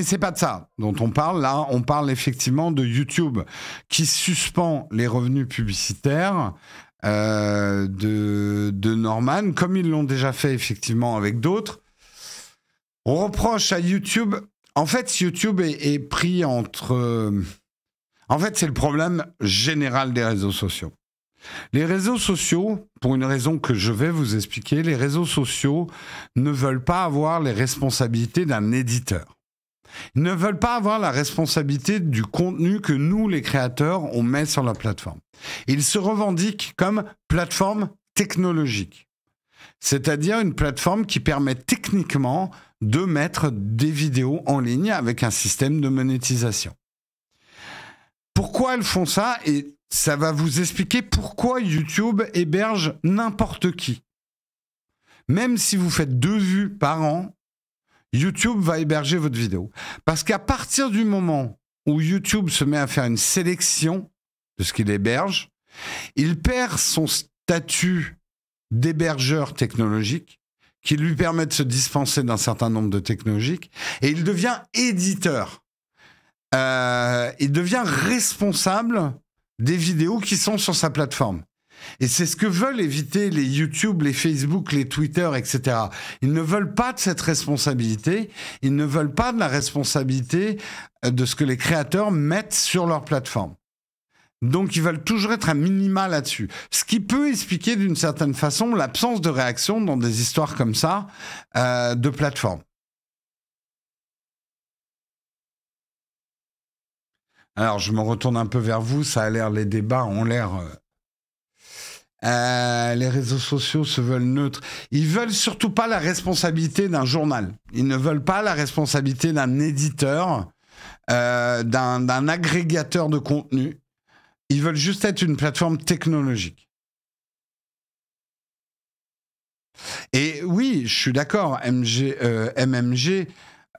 c'est pas de ça dont on parle. Là, on parle effectivement de YouTube qui suspend les revenus publicitaires de Norman, comme ils l'ont déjà fait effectivement avec d'autres. On reproche à YouTube... En fait, YouTube est pris entre... En fait, c'est le problème général des réseaux sociaux. Les réseaux sociaux, pour une raison que je vais vous expliquer, les réseaux sociaux ne veulent pas avoir les responsabilités d'un éditeur. Ils ne veulent pas avoir la responsabilité du contenu que nous, les créateurs, on met sur la plateforme. Ils se revendiquent comme plateforme technologique, c'est-à-dire une plateforme qui permet techniquement de mettre des vidéos en ligne avec un système de monétisation. Pourquoi elles font ça? Et ça va vous expliquer pourquoi YouTube héberge n'importe qui. Même si vous faites 2 vues par an, YouTube va héberger votre vidéo. Parce qu'à partir du moment où YouTube se met à faire une sélection de ce qu'il héberge, il perd son statut d'hébergeur technologique qui lui permet de se dispenser d'un certain nombre de technologies et il devient éditeur. Il devient responsable des vidéos qui sont sur sa plateforme. Et c'est ce que veulent éviter les YouTube, les Facebook, les Twitter, etc. Ils ne veulent pas de cette responsabilité. Ils ne veulent pas de la responsabilité de ce que les créateurs mettent sur leur plateforme. Donc, ils veulent toujours être un minima là-dessus. Ce qui peut expliquer d'une certaine façon l'absence de réaction dans des histoires comme ça de plateforme. Alors, je me retourne un peu vers vous. Ça a l'air, les débats ont l'air... les réseaux sociaux se veulent neutres. Ils veulent surtout pas la responsabilité d'un journal. Ils ne veulent pas la responsabilité d'un éditeur, d'un agrégateur de contenu. Ils veulent juste être une plateforme technologique. Et oui, je suis d'accord, MMG,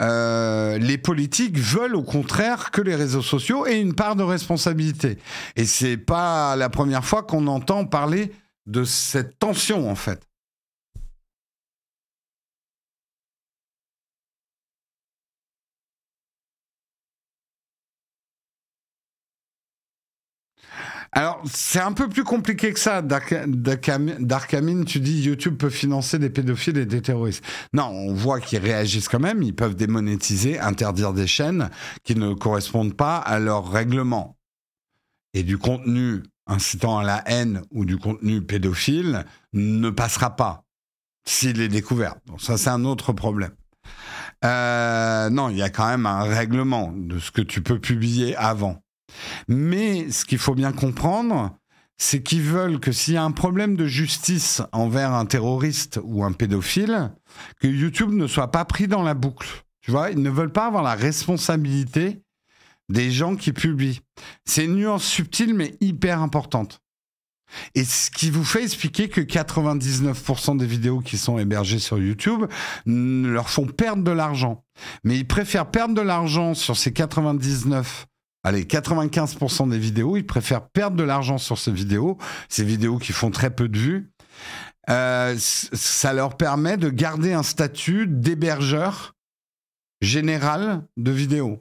les politiques veulent au contraire que les réseaux sociaux aient une part de responsabilité. Et c'est pas la première fois qu'on entend parler de cette tension, en fait. Alors, c'est un peu plus compliqué que ça. Darkamine, tu dis YouTube peut financer des pédophiles et des terroristes. Non, on voit qu'ils réagissent quand même. Ils peuvent démonétiser, interdire des chaînes qui ne correspondent pas à leur règlement. Et du contenu incitant à la haine ou du contenu pédophile ne passera pas s'il est découvert. Donc ça, c'est un autre problème. Non, il y a quand même un règlement de ce que tu peux publier avant. Mais ce qu'il faut bien comprendre, c'est qu'ils veulent que s'il y a un problème de justice envers un terroriste ou un pédophile, que YouTube ne soit pas pris dans la boucle. Tu vois, ils ne veulent pas avoir la responsabilité des gens qui publient. C'est une nuance subtile mais hyper importante. Et ce qui vous fait expliquer que 99% des vidéos qui sont hébergées sur YouTube ne leur font perdre de l'argent. Mais ils préfèrent perdre de l'argent sur ces 95% des vidéos, ils préfèrent perdre de l'argent sur ces vidéos qui font très peu de vues. Ça leur permet de garder un statut d'hébergeur général de vidéos.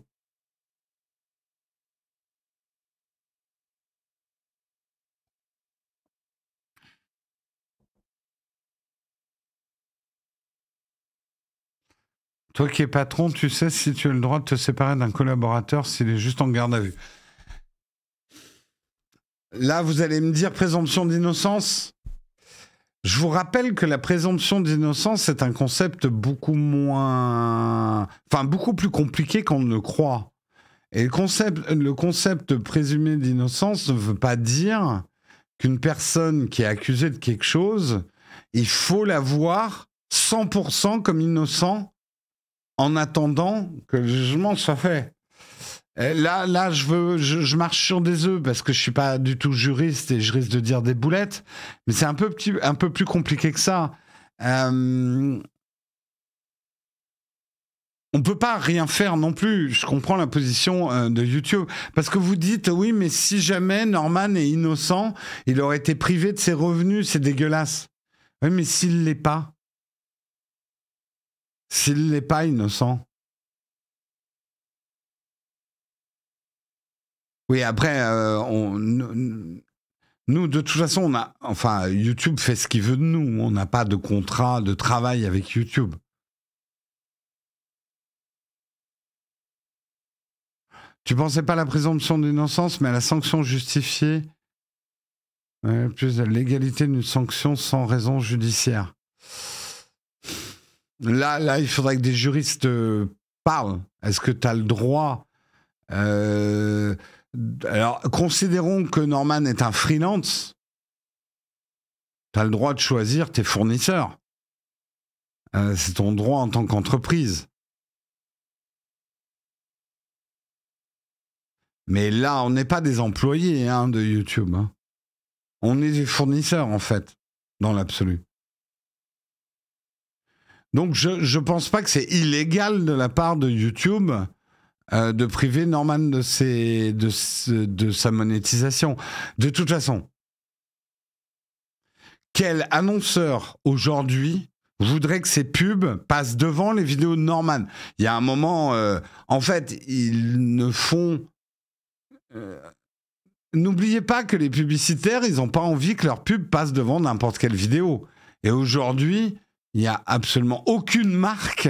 Toi qui es patron, tu sais si tu as le droit de te séparer d'un collaborateur s'il est juste en garde à vue. Là, vous allez me dire présomption d'innocence. Je vous rappelle que la présomption d'innocence est un concept beaucoup plus compliqué qu'on ne le croit. Et le concept présumé d'innocence ne veut pas dire qu'une personne qui est accusée de quelque chose, il faut la voir 100% comme innocent en attendant que le jugement soit fait. Là, je marche sur des œufs parce que je suis pas du tout juriste et je risque de dire des boulettes, mais c'est un peu plus compliqué que ça. On peut pas rien faire non plus. Je comprends la position de YouTube parce que vous dites oui, mais si jamais Norman est innocent, il aurait été privé de ses revenus, c'est dégueulasse. Oui, mais s'il l'est pas. S'il n'est pas innocent. Oui, après, nous, de toute façon, YouTube fait ce qu'il veut de nous. On n'a pas de contrat de travail avec YouTube. Tu pensais pas à la présomption d'innocence, mais à la sanction justifiée, plus de l'égalité d'une sanction sans raison judiciaire. Là, il faudrait que des juristes parlent. Est-ce que tu as le droit alors, considérons que Norman est un freelance. Tu as le droit de choisir tes fournisseurs. C'est ton droit en tant qu'entreprise. Mais là, on n'est pas des employés de YouTube. Hein. On est des fournisseurs, en fait, dans l'absolu. Donc, je pense pas que c'est illégal de la part de YouTube de priver Norman de sa monétisation. De toute façon, quel annonceur aujourd'hui voudrait que ses pubs passent devant les vidéos de Norman? Il y a un moment, en fait, ils ne font... N'oubliez pas que les publicitaires, ils n'ont pas envie que leur pub passe devant n'importe quelle vidéo. Et aujourd'hui, il n'y a absolument aucune marque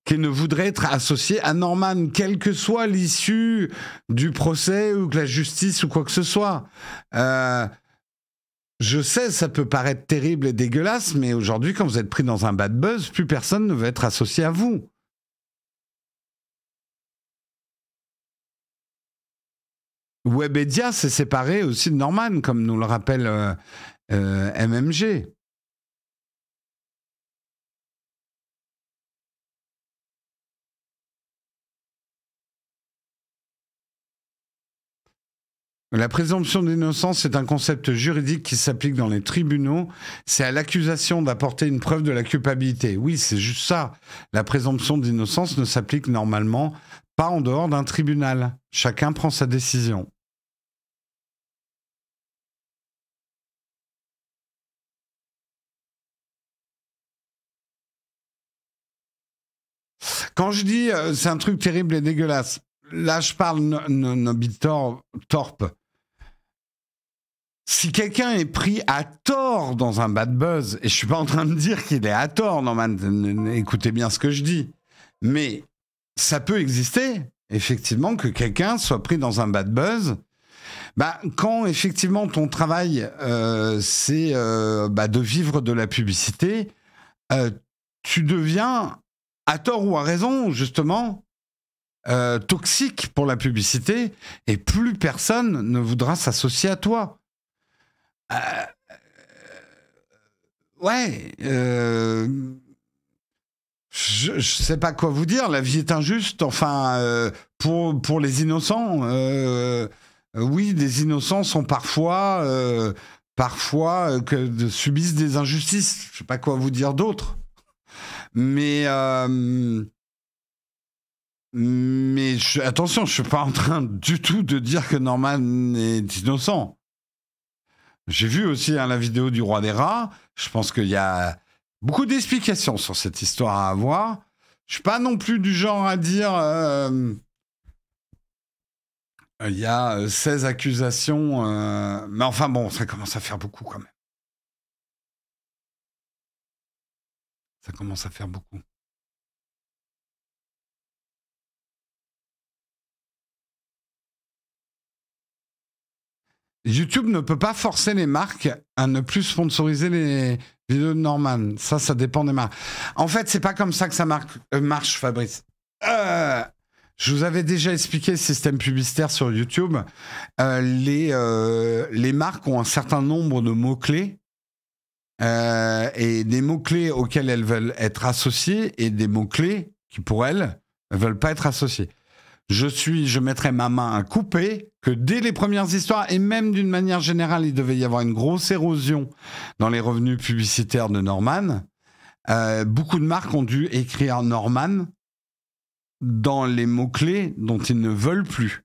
qui ne voudrait être associée à Norman, quelle que soit l'issue du procès ou que la justice ou quoi que ce soit. Je sais, ça peut paraître terrible et dégueulasse, mais aujourd'hui, quand vous êtes pris dans un bad buzz, plus personne ne veut être associé à vous. Webedia s'est séparé aussi de Norman, comme nous le rappelle MMG. La présomption d'innocence est un concept juridique qui s'applique dans les tribunaux. C'est à l'accusation d'apporter une preuve de la culpabilité. Oui, c'est juste ça. La présomption d'innocence ne s'applique normalement pas en dehors d'un tribunal. Chacun prend sa décision. Quand je dis c'est un truc terrible et dégueulasse, là je parle Torp. Si quelqu'un est pris à tort dans un bad buzz, et je suis pas en train de dire qu'il est à tort, Norman, écoutez bien ce que je dis, mais ça peut exister, effectivement, que quelqu'un soit pris dans un bad buzz. Bah, quand effectivement ton travail c'est de vivre de la publicité, tu deviens, à tort ou à raison, justement, toxique pour la publicité, et plus personne ne voudra s'associer à toi. Ouais. Je sais pas quoi vous dire. La vie est injuste. Enfin, pour les innocents, oui, des innocents sont parfois subissent des injustices. Je sais pas quoi vous dire d'autre. Mais attention, je suis pas en train du tout de dire que Norman est innocent. J'ai vu aussi la vidéo du roi des rats. Je pense qu'il y a beaucoup d'explications sur cette histoire à avoir. Je suis pas non plus du genre à dire il y a 16 accusations. Mais enfin bon, ça commence à faire beaucoup quand même. Ça commence à faire beaucoup. YouTube ne peut pas forcer les marques à ne plus sponsoriser les vidéos de Norman. Ça dépend des marques. En fait, c'est pas comme ça que ça marche, Fabrice. Je vous avais déjà expliqué le système publicitaire sur YouTube. Les marques ont un certain nombre de mots-clés et des mots-clés auxquels elles veulent être associées et des mots-clés qui, pour elles, ne veulent pas être associés. Je mettrais ma main à couper que dès les premières histoires, et même d'une manière générale, il devait y avoir une grosse érosion dans les revenus publicitaires de Norman. Beaucoup de marques ont dû écrire Norman dans les mots-clés dont ils ne veulent plus.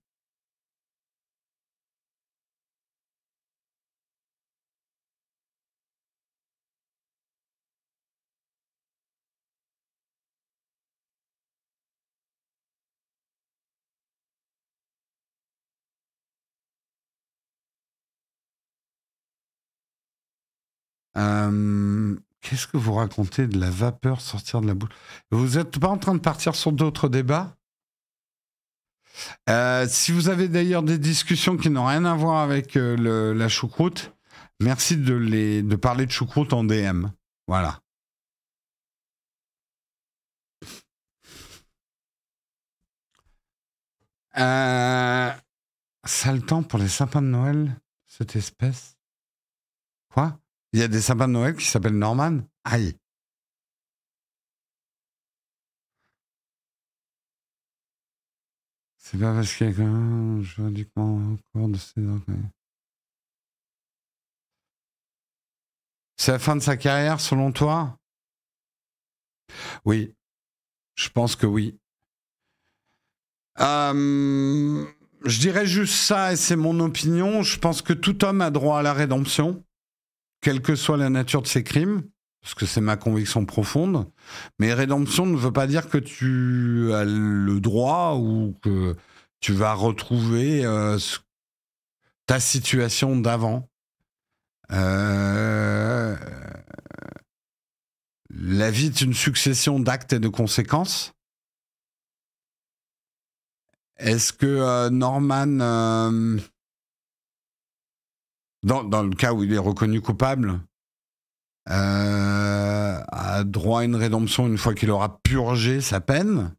Qu'est-ce que vous racontez de la vapeur sortir de la bouche? Vous n'êtes pas en train de partir sur d'autres débats? Si vous avez d'ailleurs des discussions qui n'ont rien à voir avec la choucroute, merci de parler de choucroute en DM. Voilà. Sale temps pour les sapins de Noël, cette espèce. Quoi? Il y a des sapins de Noël qui s'appellent Norman? Aïe. C'est pas parce qu'il y a quand même juridiquement encore de ces... C'est la fin de sa carrière, selon toi? Oui. Je pense que oui. Je dirais juste ça, et c'est mon opinion. Je pense que tout homme a droit à la rédemption, quelle que soit la nature de ses crimes, parce que c'est ma conviction profonde. Mais rédemption ne veut pas dire que tu as le droit ou que tu vas retrouver ta situation d'avant. La vie est une succession d'actes et de conséquences. Est-ce que Norman, dans le cas où il est reconnu coupable, a droit à une rédemption une fois qu'il aura purgé sa peine?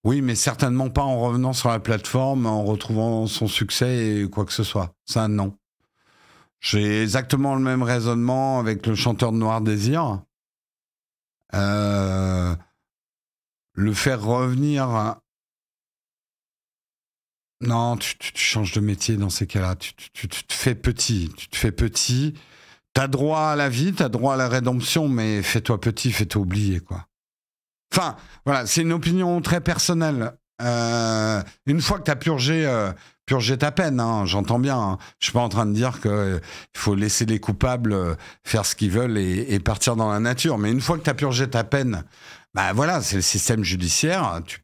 Oui, mais certainement pas en revenant sur la plateforme, en retrouvant son succès et quoi que ce soit. Ça, non. J'ai exactement le même raisonnement avec le chanteur de Noir Désir. Le faire revenir... Non, tu changes de métier dans ces cas-là. Tu te fais petit. Tu te fais petit. T'as droit à la vie, t'as droit à la rédemption, mais fais-toi petit, fais-toi oublier, quoi. Enfin, voilà, c'est une opinion très personnelle. Une fois que t'as purgé ta peine, hein, j'entends bien. Hein. Je suis pas en train de dire qu'il faut laisser les coupables faire ce qu'ils veulent et partir dans la nature. Mais une fois que t'as purgé ta peine, bah voilà, c'est le système judiciaire. Tu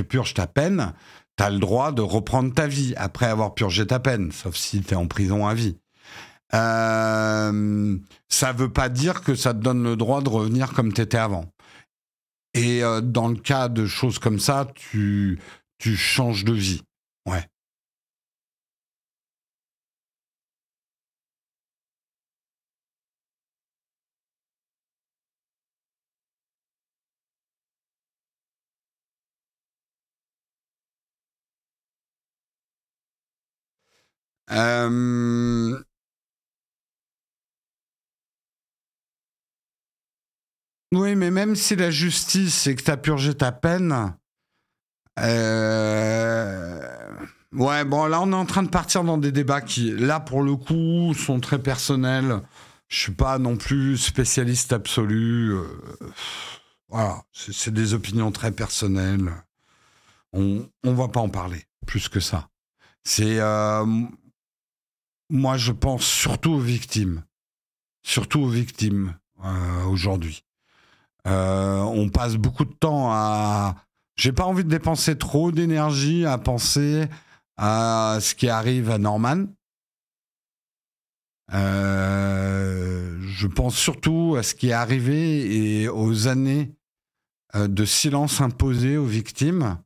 purges ta peine, t'as le droit de reprendre ta vie après avoir purgé ta peine, sauf si t'es en prison à vie. Ça veut pas dire que ça te donne le droit de revenir comme t'étais avant. Et dans le cas de choses comme ça, tu changes de vie. Ouais. Oui, mais même si la justice et que tu as purgé ta peine, ouais, bon, là, on est en train de partir dans des débats qui, là, pour le coup, sont très personnels. Je suis pas non plus spécialiste absolu. Voilà, c'est des opinions très personnelles. On va pas en parler plus que ça. C'est moi, je pense surtout aux victimes, aujourd'hui. On passe beaucoup de temps à... J'ai pas envie de dépenser trop d'énergie à penser à ce qui arrive à Norman. Je pense surtout à ce qui est arrivé et aux années de silence imposé aux victimes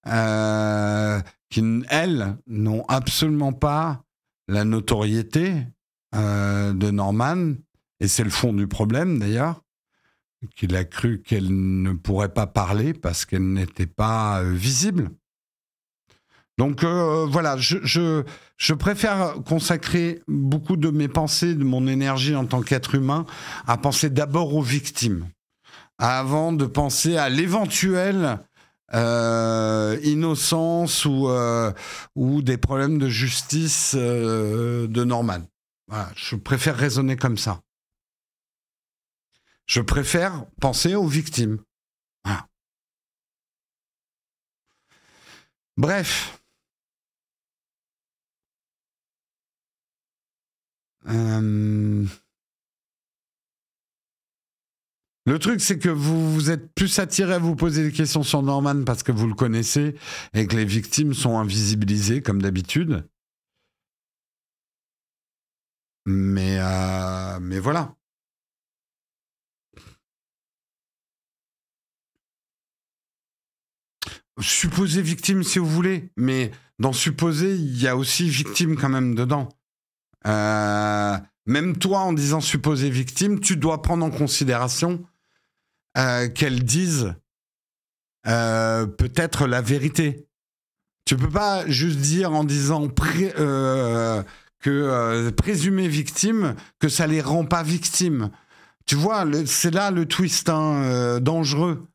qui, elles, n'ont absolument pas la notoriété de Norman, et c'est le fond du problème d'ailleurs, qu'il a cru qu'elle ne pourrait pas parler parce qu'elle n'était pas visible. Donc voilà, je préfère consacrer beaucoup de mes pensées, de mon énergie en tant qu'être humain, à penser d'abord aux victimes, avant de penser à l'éventuelle innocence ou des problèmes de justice de Norman. Voilà, je préfère raisonner comme ça. Je préfère penser aux victimes. Voilà. Bref. Le truc, c'est que vous êtes plus attiré à vous poser des questions sur Norman parce que vous le connaissez et que les victimes sont invisibilisées comme d'habitude. Mais voilà. supposé victime si vous voulez, mais dans supposé, il y a aussi victime quand même dedans. Même toi, en disant supposé victime, tu dois prendre en considération qu'elles disent peut-être la vérité. Tu peux pas juste dire en disant présumé victime que ça les rend pas victimes. Tu vois, c'est là le twist dangereux.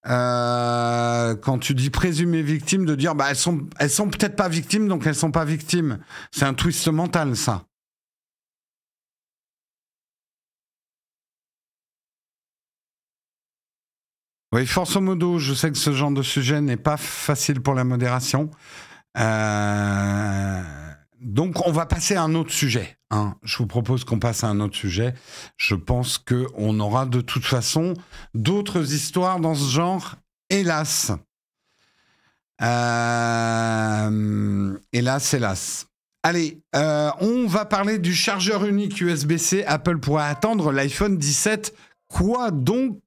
Quand tu dis présumé victime, de dire bah elles sont peut-être pas victimes, donc elles sont pas victimes. C'est un twist mental, ça. Oui, force modo, je sais que ce genre de sujet n'est pas facile pour la modération. Donc, on va passer à un autre sujet. Hein. Je vous propose qu'on passe à un autre sujet. Je pense qu'on aura de toute façon d'autres histoires dans ce genre, hélas. Hélas. Allez, on va parler du chargeur unique USB-C. Apple pourrait attendre l'iPhone 17. Quoi donc?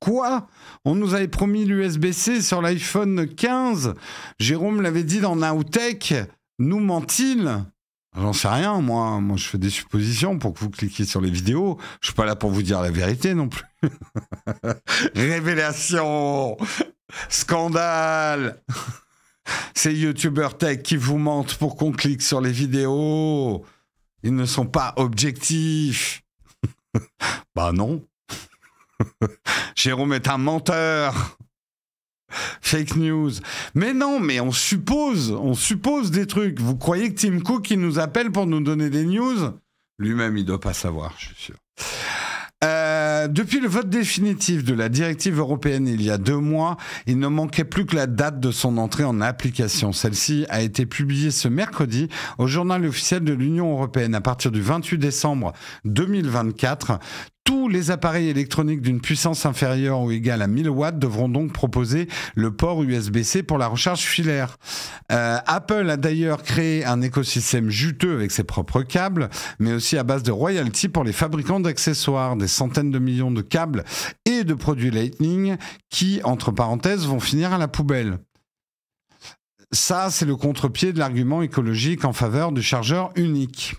On nous avait promis l'USB-C sur l'iPhone 15. Jérôme l'avait dit dans Nowtech. Nous ment-il? J'en sais rien, moi je fais des suppositions pour que vous cliquiez sur les vidéos. Je suis pas là pour vous dire la vérité non plus. Révélation! Scandale! C'est YouTuber Tech qui vous mentent pour qu'on clique sur les vidéos. Ils ne sont pas objectifs. Bah non. Jérôme est un menteur. Fake news. Mais non, mais on suppose des trucs. Vous croyez que Tim Cook, il nous appelle pour nous donner des news? Lui-même, il doit pas savoir, je suis sûr. Depuis le vote définitif de la directive européenne il y a 2 mois, il ne manquait plus que la date de son entrée en application. Celle-ci a été publiée ce mercredi au journal officiel de l'Union européenne. À partir du 28 décembre 2024, tous les appareils électroniques d'une puissance inférieure ou égale à 1000 watts devront donc proposer le port USB-C pour la recharge filaire. Apple a d'ailleurs créé un écosystème juteux avec ses propres câbles, mais aussi à base de royalties pour les fabricants d'accessoires, des centaines de millions de câbles et de produits Lightning qui, entre parenthèses, vont finir à la poubelle. Ça, c'est le contre-pied de l'argument écologique en faveur du chargeur unique.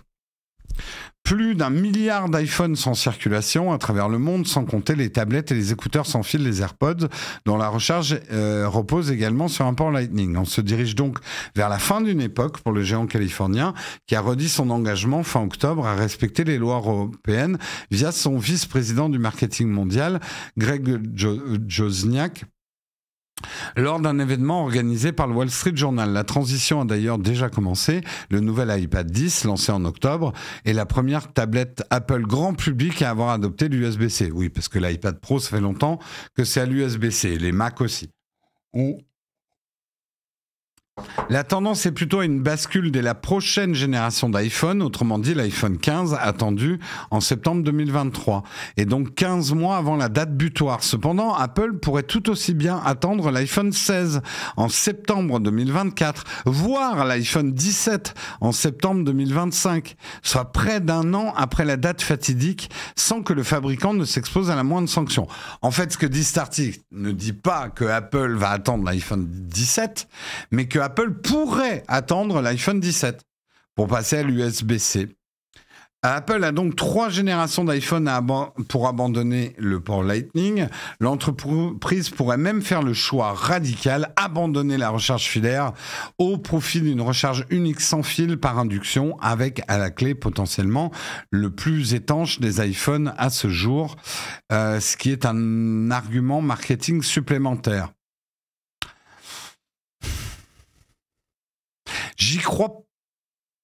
Plus d'1 milliard d'iPhones sont en circulation à travers le monde, sans compter les tablettes et les écouteurs sans fil, les AirPods, dont la recharge repose également sur un port Lightning. On se dirige donc vers la fin d'une époque pour le géant californien, qui a redit son engagement fin octobre à respecter les lois européennes via son vice-président du marketing mondial, Greg Josniak, lors d'un événement organisé par le Wall Street Journal. La transition a d'ailleurs déjà commencé. Le nouvel iPad 10, lancé en octobre, est la première tablette Apple grand public à avoir adopté l'USB-C. Oui, parce que l'iPad Pro, ça fait longtemps que c'est à l'USB-C. Les Mac aussi. La tendance est plutôt à une bascule dès la prochaine génération d'iPhone, autrement dit l'iPhone 15 attendu en septembre 2023, et donc 15 mois avant la date butoir. Cependant, Apple pourrait tout aussi bien attendre l'iPhone 16 en septembre 2024, voire l'iPhone 17 en septembre 2025, soit près d'1 an après la date fatidique, sans que le fabricant ne s'expose à la moindre sanction. En fait, ce que dit cet article ne dit pas que Apple va attendre l'iPhone 17, mais que Apple pourrait attendre l'iPhone 17 pour passer à l'USB-C. Apple a donc 3 générations d'iPhone pour abandonner le port Lightning. L'entreprise pourrait même faire le choix radical, abandonner la recharge filaire au profit d'une recharge unique sans fil par induction, avec à la clé potentiellement le plus étanche des iPhones à ce jour, ce qui est un argument marketing supplémentaire. J'y crois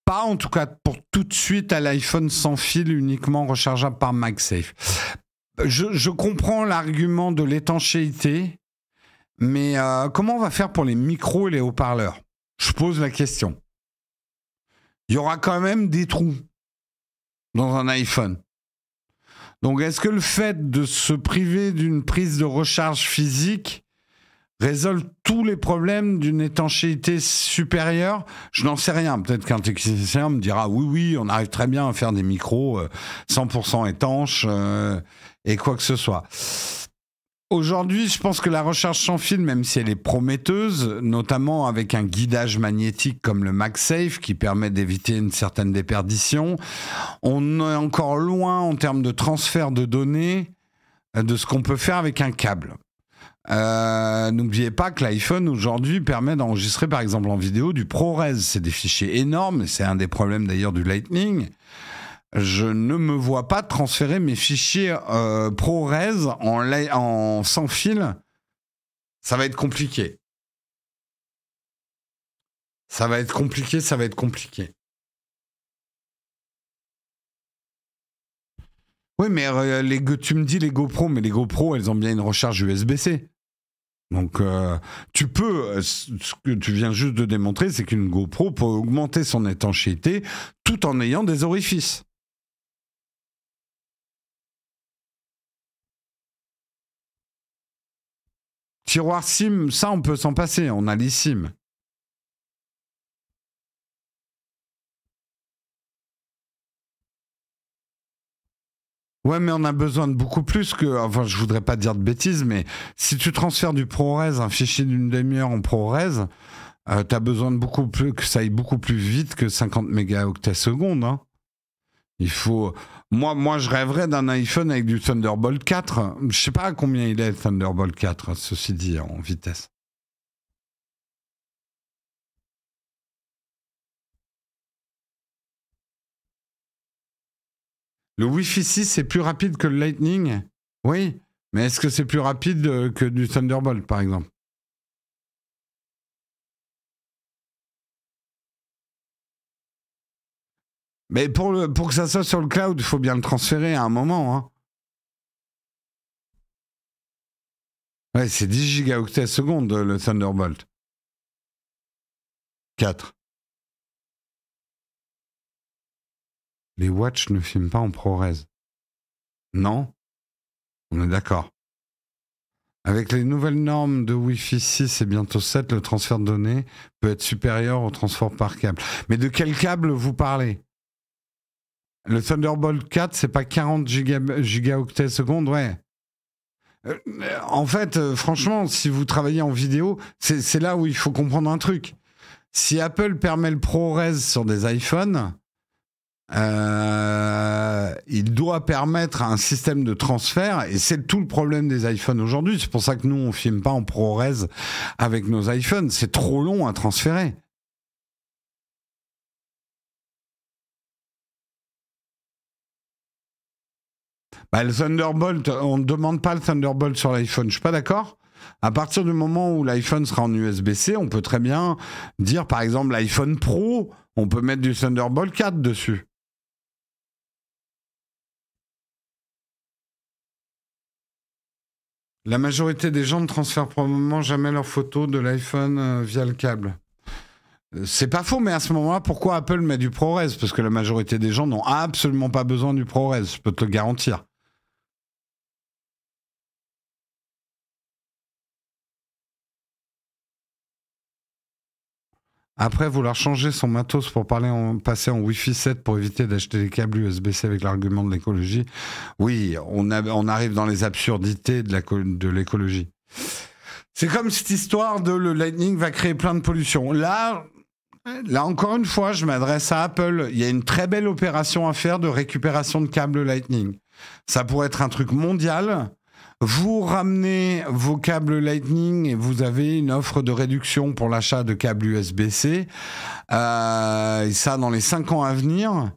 pas, en tout cas pour tout de suite, à l'iPhone sans fil uniquement rechargeable par MagSafe. Je comprends l'argument de l'étanchéité, mais comment on va faire pour les micros et les haut-parleurs? Je pose la question. Il y aura quand même des trous dans un iPhone. Donc est-ce que le fait de se priver d'une prise de recharge physique résolve tous les problèmes d'une étanchéité supérieure? Je n'en sais rien. Peut-être qu'un technicien me dira oui, on arrive très bien à faire des micros 100% étanches et quoi que ce soit. Aujourd'hui, je pense que la recharge sans fil, même si elle est prometteuse, notamment avec un guidage magnétique comme le MagSafe qui permet d'éviter une certaine déperdition, on est encore loin en termes de transfert de données de ce qu'on peut faire avec un câble. N'oubliez pas que l'iPhone aujourd'hui permet d'enregistrer par exemple en vidéo du ProRes. C'est des fichiers énormes, c'est un des problèmes d'ailleurs du Lightning. Je ne me vois pas transférer mes fichiers ProRes en sans fil. Ça va être compliqué. Ça va être compliqué. Oui, mais tu me dis les GoPro, mais les GoPro, elles ont bien une recharge USB-C. Donc, ce que tu viens juste de démontrer, c'est qu'une GoPro peut augmenter son étanchéité tout en ayant des orifices. Tiroir SIM, ça, on peut s'en passer, on a les SIM. Ouais, mais on a besoin de beaucoup plus que... Enfin, je voudrais pas dire de bêtises, mais si tu transfères du ProRes, un fichier d'une demi-heure en ProRes, tu as besoin de beaucoup plus, que ça aille beaucoup plus vite que 50 mégaoctets secondes. Hein. Il faut... Moi, je rêverais d'un iPhone avec du Thunderbolt 4. Je sais pas à combien il est, le Thunderbolt 4, ceci dit, en vitesse. Le Wi-Fi 6, c'est plus rapide que le Lightning? Oui, mais est-ce que c'est plus rapide que du Thunderbolt, par exemple? Mais pour que ça soit sur le cloud, il faut bien le transférer à un moment. Hein. Ouais, c'est 10 gigaoctets seconde, le Thunderbolt. 4. Les Watch ne filment pas en ProRes. Non? On est d'accord. Avec les nouvelles normes de Wi-Fi 6 et bientôt 7, le transfert de données peut être supérieur au transfert par câble. Mais de quel câble vous parlez? Le Thunderbolt 4, c'est pas 40 gigaoctets seconde, ouais. En fait, franchement, si vous travaillez en vidéo, c'est là où il faut comprendre un truc. Si Apple permet le ProRes sur des iPhones, il doit permettre un système de transfert, et c'est tout le problème des iPhones aujourd'hui. C'est pour ça que nous, on ne filme pas en ProRes avec nos iPhones. C'est trop long à transférer. Bah, le Thunderbolt, on ne demande pas le Thunderbolt sur l'iPhone, je suis pas d'accord. À partir du moment où l'iPhone sera en USB-C, on peut très bien dire, par exemple, l'iPhone Pro, on peut mettre du Thunderbolt 4 dessus. La majorité des gens ne transfèrent probablement jamais leurs photos de l'iPhone via le câble. C'est pas faux, mais à ce moment-là, pourquoi Apple met du ProRes? Parce que la majorité des gens n'ont absolument pas besoin du ProRes, je peux te le garantir. Après, vouloir changer son matos pour passer en Wi-Fi 7 pour éviter d'acheter des câbles USB-C avec l'argument de l'écologie, oui, on arrive dans les absurdités de l'écologie. C'est comme cette histoire de le Lightning va créer plein de pollution. Là, encore une fois, je m'adresse à Apple. Il y a une très belle opération à faire de récupération de câbles Lightning. Ça pourrait être un truc mondial. Vous ramenez vos câbles Lightning et vous avez une offre de réduction pour l'achat de câbles USB-C. Et ça, dans les 5 ans à venir,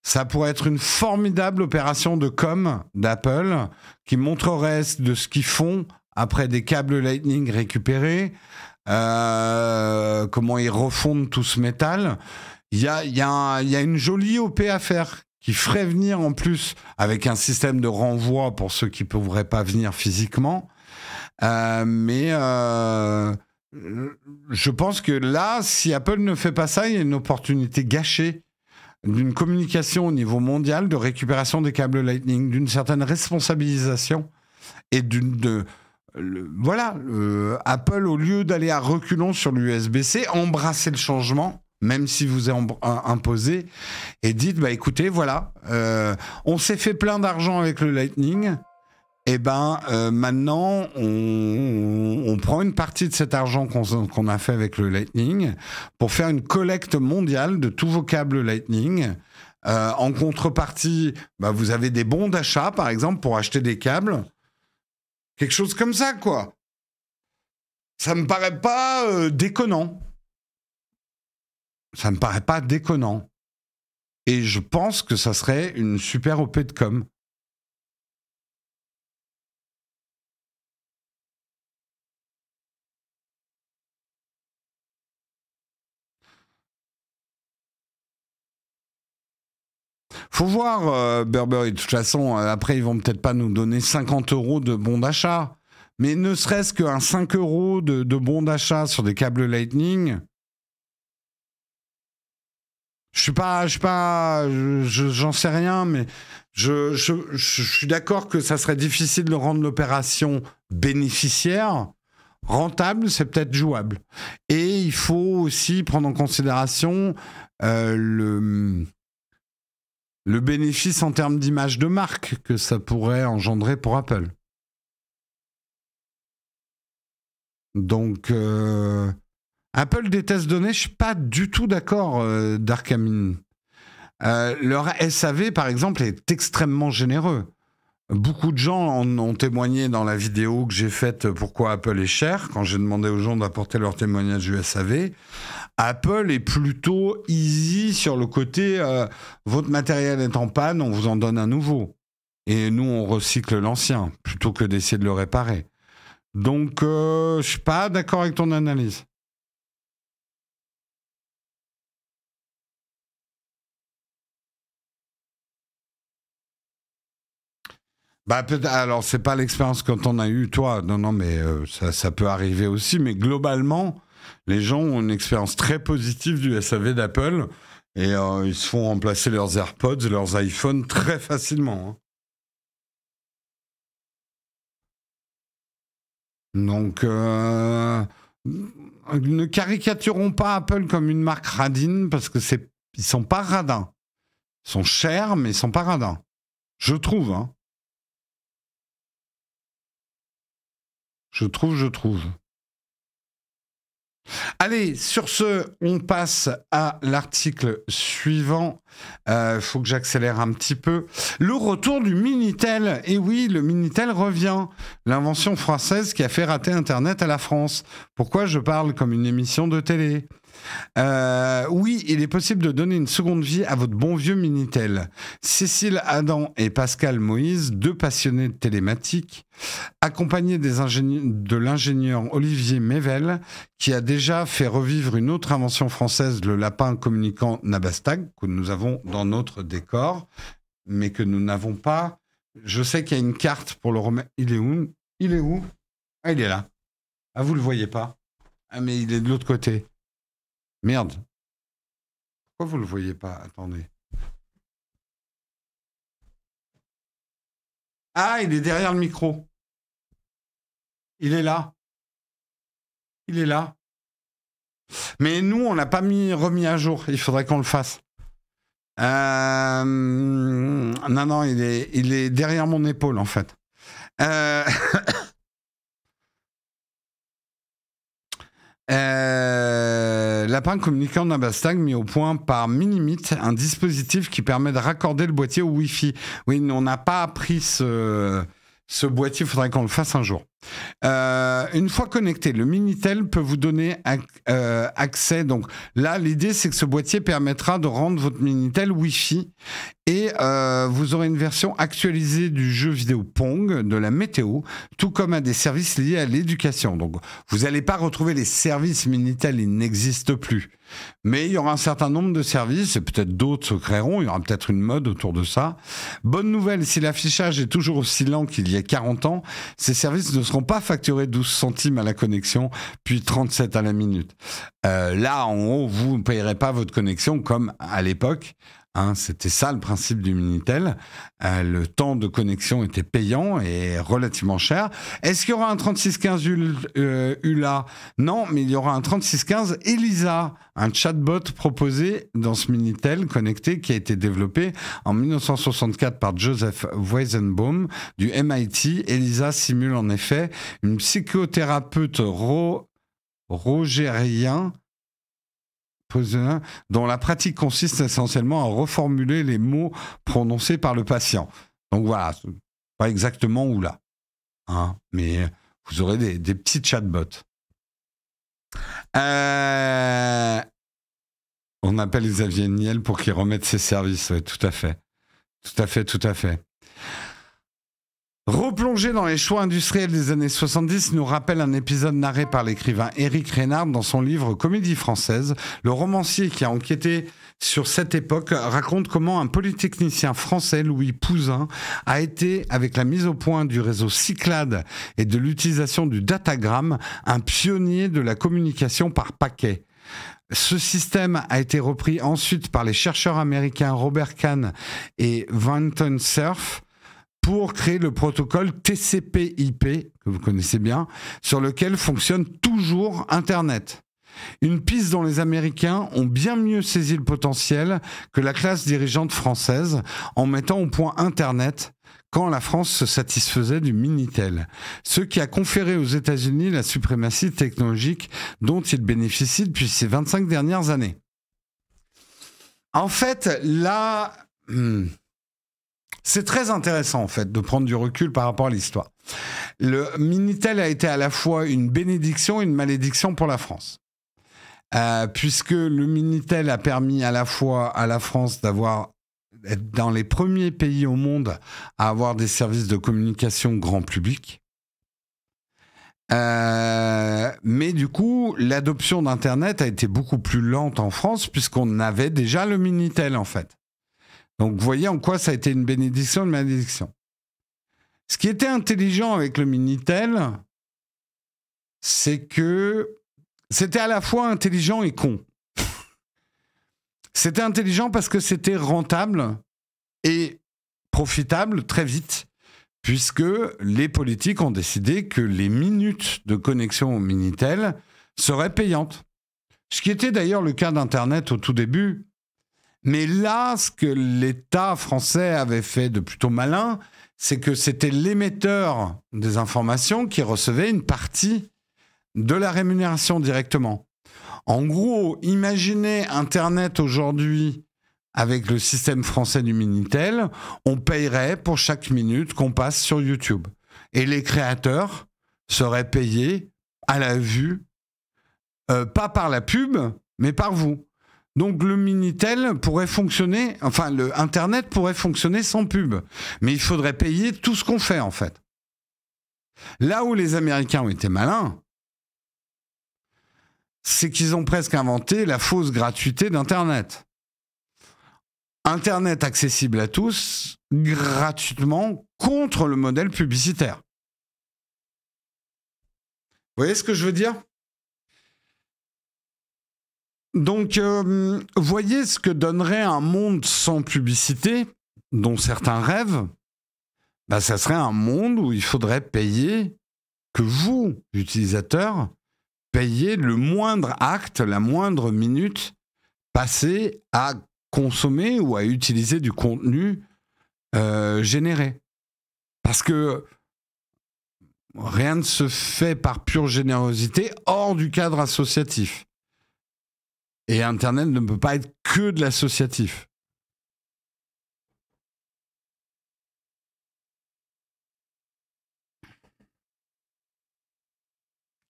ça pourrait être une formidable opération de com d'Apple qui montrerait de ce qu'ils font après des câbles Lightning récupérés, comment ils refondent tout ce métal. Il y a une jolie OP à faire qui ferait venir en plus avec un système de renvoi pour ceux qui ne pourraient pas venir physiquement. Mais je pense que là, si Apple ne fait pas ça, il y a une opportunité gâchée d'une communication au niveau mondial, de récupération des câbles Lightning, d'une certaine responsabilisation et voilà, Apple, au lieu d'aller à reculons sur l'USB-C, embrasser le changement, même si vous est imposé, et dites, bah écoutez, voilà, on s'est fait plein d'argent avec le Lightning, Et ben maintenant, on prend une partie de cet argent qu'on a fait avec le Lightning pour faire une collecte mondiale de tous vos câbles Lightning. En contrepartie, bah, vous avez des bons d'achat, par exemple, pour acheter des câbles. Quelque chose comme ça, quoi. Ça me paraît pas déconnant. Ça me paraît pas déconnant. Et je pense que ça serait une super OP de com. Faut voir, Burberry. De toute façon, après, ils vont peut-être pas nous donner 50 € de bons d'achat. Mais ne serait-ce qu'un 5 € de bons d'achat sur des câbles Lightning... J'en sais rien, mais je suis d'accord que ça serait difficile de rendre l'opération bénéficiaire. Rentable, c'est peut-être jouable. Et il faut aussi prendre en considération le bénéfice en termes d'image de marque que ça pourrait engendrer pour Apple. Donc... Apple déteste donner, je suis pas du tout d'accord, Darkamine. Leur SAV, par exemple, est extrêmement généreux. Beaucoup de gens en ont témoigné dans la vidéo que j'ai faite Pourquoi Apple est cher, quand j'ai demandé aux gens d'apporter leur témoignage du SAV. Apple est plutôt easy sur le côté votre matériel est en panne, on vous en donne un nouveau. Et nous, on recycle l'ancien, plutôt que d'essayer de le réparer. Donc, je suis pas d'accord avec ton analyse. Bah, alors, c'est pas l'expérience que t'en as eu, toi. Non, mais ça peut arriver aussi. Mais globalement, les gens ont une expérience très positive du SAV d'Apple. Et ils se font remplacer leurs AirPods, leurs iPhones très facilement. Hein. Donc, ne caricaturons pas Apple comme une marque radine parce que ils sont pas radins. Ils sont chers, mais ils sont pas radins. Je trouve, hein. Je trouve. Allez, sur ce, on passe à l'article suivant. Faut que j'accélère un petit peu. Le retour du Minitel. Et oui, le Minitel revient. L'invention française qui a fait rater Internet à la France. Pourquoi je parle comme une émission de télé ? Oui, il est possible de donner une seconde vie à votre bon vieux Minitel. Cécile Adam et Pascal Moïse, deux passionnés de télématique, accompagnés de l'ingénieur Olivier Mével, qui a déjà fait revivre une autre invention française, le lapin communicant Nabastag, que nous avons dans notre décor, mais que nous n'avons pas. Je sais qu'il y a une carte pour le remettre. Il est où ? Ah, il est là. Ah, vous le voyez pas ? Ah, mais il est de l'autre côté. Merde. Pourquoi vous le voyez pas ? Attendez. Ah, il est derrière le micro. Il est là. Mais nous, on l'a pas remis à jour. Il faudrait qu'on le fasse. Non, il est derrière mon épaule, en fait. Lapin communicant Nabastag mis au point par Minimit, un dispositif qui permet de raccorder le boîtier au Wi-Fi. Oui, on n'a pas appris ce boîtier, il faudrait qu'on le fasse un jour. Une fois connecté, le Minitel peut vous donner accès. Donc là, l'idée, c'est que ce boîtier permettra de rendre votre Minitel Wi-Fi et vous aurez une version actualisée du jeu vidéo Pong, de la météo, tout comme à des services liés à l'éducation. Donc vous n'allez pas retrouver les services Minitel, ils n'existent plus. Mais il y aura un certain nombre de services, et peut-être d'autres se créeront, il y aura peut-être une mode autour de ça. Bonne nouvelle, si l'affichage est toujours aussi lent qu'il y a 40 ans, ces services ne seront pas facturés 12 centimes à la connexion, puis 37 à la minute. Là, en haut, vous ne payerez pas votre connexion comme à l'époque. Hein, c'était ça le principe du Minitel. Le temps de connexion était payant et relativement cher. Est-ce qu'il y aura un 3615 ULA? Non, mais il y aura un 3615 ELISA, un chatbot proposé dans ce Minitel connecté qui a été développé en 1964 par Joseph Weizenbaum du MIT. ELISA simule en effet une psychothérapeute rogérien dont la pratique consiste essentiellement à reformuler les mots prononcés par le patient. Donc voilà, pas exactement où là, hein, mais vous aurez des petits chatbots. On appelle Xavier Niel pour qu'il remette ses services, oui, tout à fait. Tout à fait, tout à fait. Replonger dans les choix industriels des années 70 nous rappelle un épisode narré par l'écrivain Éric Reynard dans son livre Comédie française. Le romancier qui a enquêté sur cette époque raconte comment un polytechnicien français, Louis Pouzin, a été, avec la mise au point du réseau Cyclade et de l'utilisation du datagramme, un pionnier de la communication par paquet. Ce système a été repris ensuite par les chercheurs américains Robert Kahn et Vinton Cerf pour créer le protocole TCP/IP, que vous connaissez bien, sur lequel fonctionne toujours Internet. Une piste dont les Américains ont bien mieux saisi le potentiel que la classe dirigeante française en mettant au point Internet quand la France se satisfaisait du Minitel, ce qui a conféré aux États-Unis la suprématie technologique dont ils bénéficient depuis ces 25 dernières années. En fait, là... c'est très intéressant, en fait, de prendre du recul par rapport à l'histoire. Le Minitel a été à la fois une bénédiction et une malédiction pour la France. Puisque le Minitel a permis à la fois à la France d'être dans les premiers pays au monde à avoir des services de communication grand public. Mais du coup, l'adoption d'Internet a été beaucoup plus lente en France puisqu'on avait déjà le Minitel, en fait. Donc, vous voyez en quoi ça a été une bénédiction, une malédiction. Ce qui était intelligent avec le Minitel, c'est que c'était à la fois intelligent et con. C'était intelligent parce que c'était rentable et profitable très vite, puisque les politiques ont décidé que les minutes de connexion au Minitel seraient payantes. Ce qui était d'ailleurs le cas d'Internet au tout début. Mais là, ce que l'État français avait fait de plutôt malin, c'est que c'était l'émetteur des informations qui recevait une partie de la rémunération directement. En gros, imaginez Internet aujourd'hui avec le système français du Minitel, on payerait pour chaque minute qu'on passe sur YouTube. Et les créateurs seraient payés à la vue, pas par la pub, mais par vous. Donc le Minitel pourrait fonctionner, enfin le Internet pourrait fonctionner sans pub. Mais il faudrait payer tout ce qu'on fait en fait. Là où les Américains ont été malins, c'est qu'ils ont presque inventé la fausse gratuité d'Internet. Internet accessible à tous, gratuitement, contre le modèle publicitaire. Vous voyez ce que je veux dire ? Donc, voyez ce que donnerait un monde sans publicité, dont certains rêvent. Bah, ça serait un monde où il faudrait payer, que vous, utilisateurs, payiez le moindre acte, la moindre minute passée à consommer ou à utiliser du contenu généré. Parce que rien ne se fait par pure générosité hors du cadre associatif. Et Internet ne peut pas être que de l'associatif.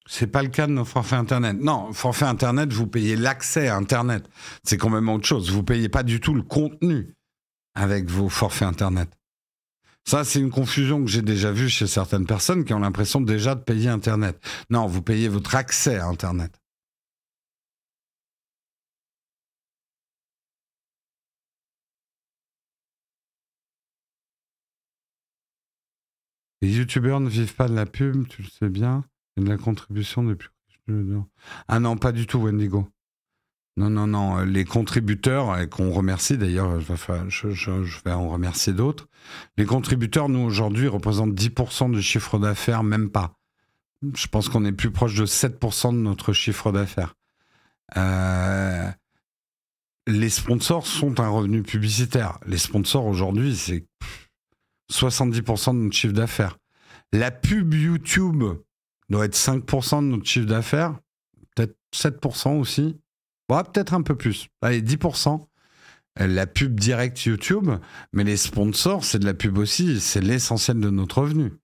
C'est pas le cas de nos forfaits Internet. Non, forfait Internet, vous payez l'accès à Internet. C'est quand même autre chose. Vous payez pas du tout le contenu avec vos forfaits Internet. Ça, c'est une confusion que j'ai déjà vue chez certaines personnes qui ont l'impression déjà de payer Internet. Non, vous payez votre accès à Internet. Les youtubeurs ne vivent pas de la pub, tu le sais bien, et de la contribution depuis... Ah non, pas du tout, Wendigo. Non, non, non. Les contributeurs, et qu'on remercie d'ailleurs, je vais en remercier d'autres. Les contributeurs, nous, aujourd'hui, représentent 10% du chiffre d'affaires, même pas. Je pense qu'on est plus proche de 7% de notre chiffre d'affaires. Les sponsors sont un revenu publicitaire. Les sponsors, aujourd'hui, c'est 70% de notre chiffre d'affaires. La pub YouTube doit être 5% de notre chiffre d'affaires, peut-être 7% aussi. Ouais, peut-être un peu plus. Allez, 10%. La pub direct YouTube, mais les sponsors, c'est de la pub aussi. C'est l'essentiel de notre revenu.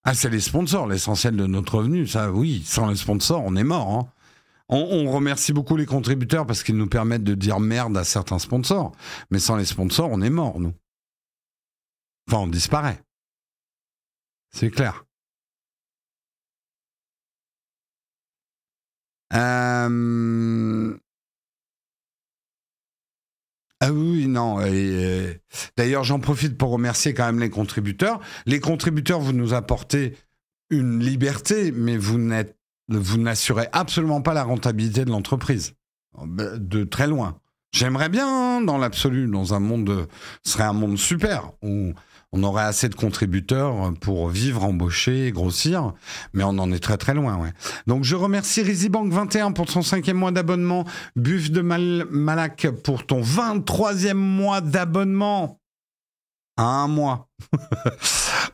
Ah, c'est les sponsors, l'essentiel de notre revenu. Ça, oui, sans les sponsors, on est mort. Hein. On remercie beaucoup les contributeurs parce qu'ils nous permettent de dire merde à certains sponsors. Mais sans les sponsors, on est mort, nous. Enfin, on disparaît. C'est clair. Ah oui, non. D'ailleurs, j'en profite pour remercier quand même les contributeurs. Les contributeurs, vous nous apportez une liberté, mais vous n'assurez absolument pas la rentabilité de l'entreprise. De très loin. J'aimerais bien, dans l'absolu, dans un monde, ce serait un monde super, où on aurait assez de contributeurs pour vivre, embaucher, grossir, mais on en est très très loin. Ouais. Donc je remercie RiziBank21 pour son 5e mois d'abonnement, Buff de Malak pour ton 23e mois d'abonnement. À un mois.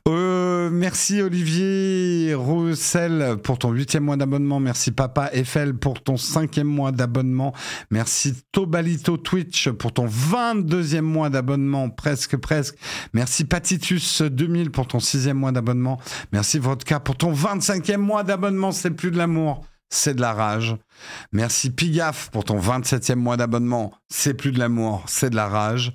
Merci Olivier Roussel pour ton 8e mois d'abonnement. Merci Papa Eiffel pour ton 5e mois d'abonnement. Merci Tobalito Twitch pour ton 22e mois d'abonnement. Presque. Merci Patitus 2000 pour ton 6e mois d'abonnement. Merci Vodka pour ton 25e mois d'abonnement. C'est plus de l'amour, c'est de la rage. Merci Pigaf pour ton 27e mois d'abonnement. C'est plus de l'amour, c'est de la rage.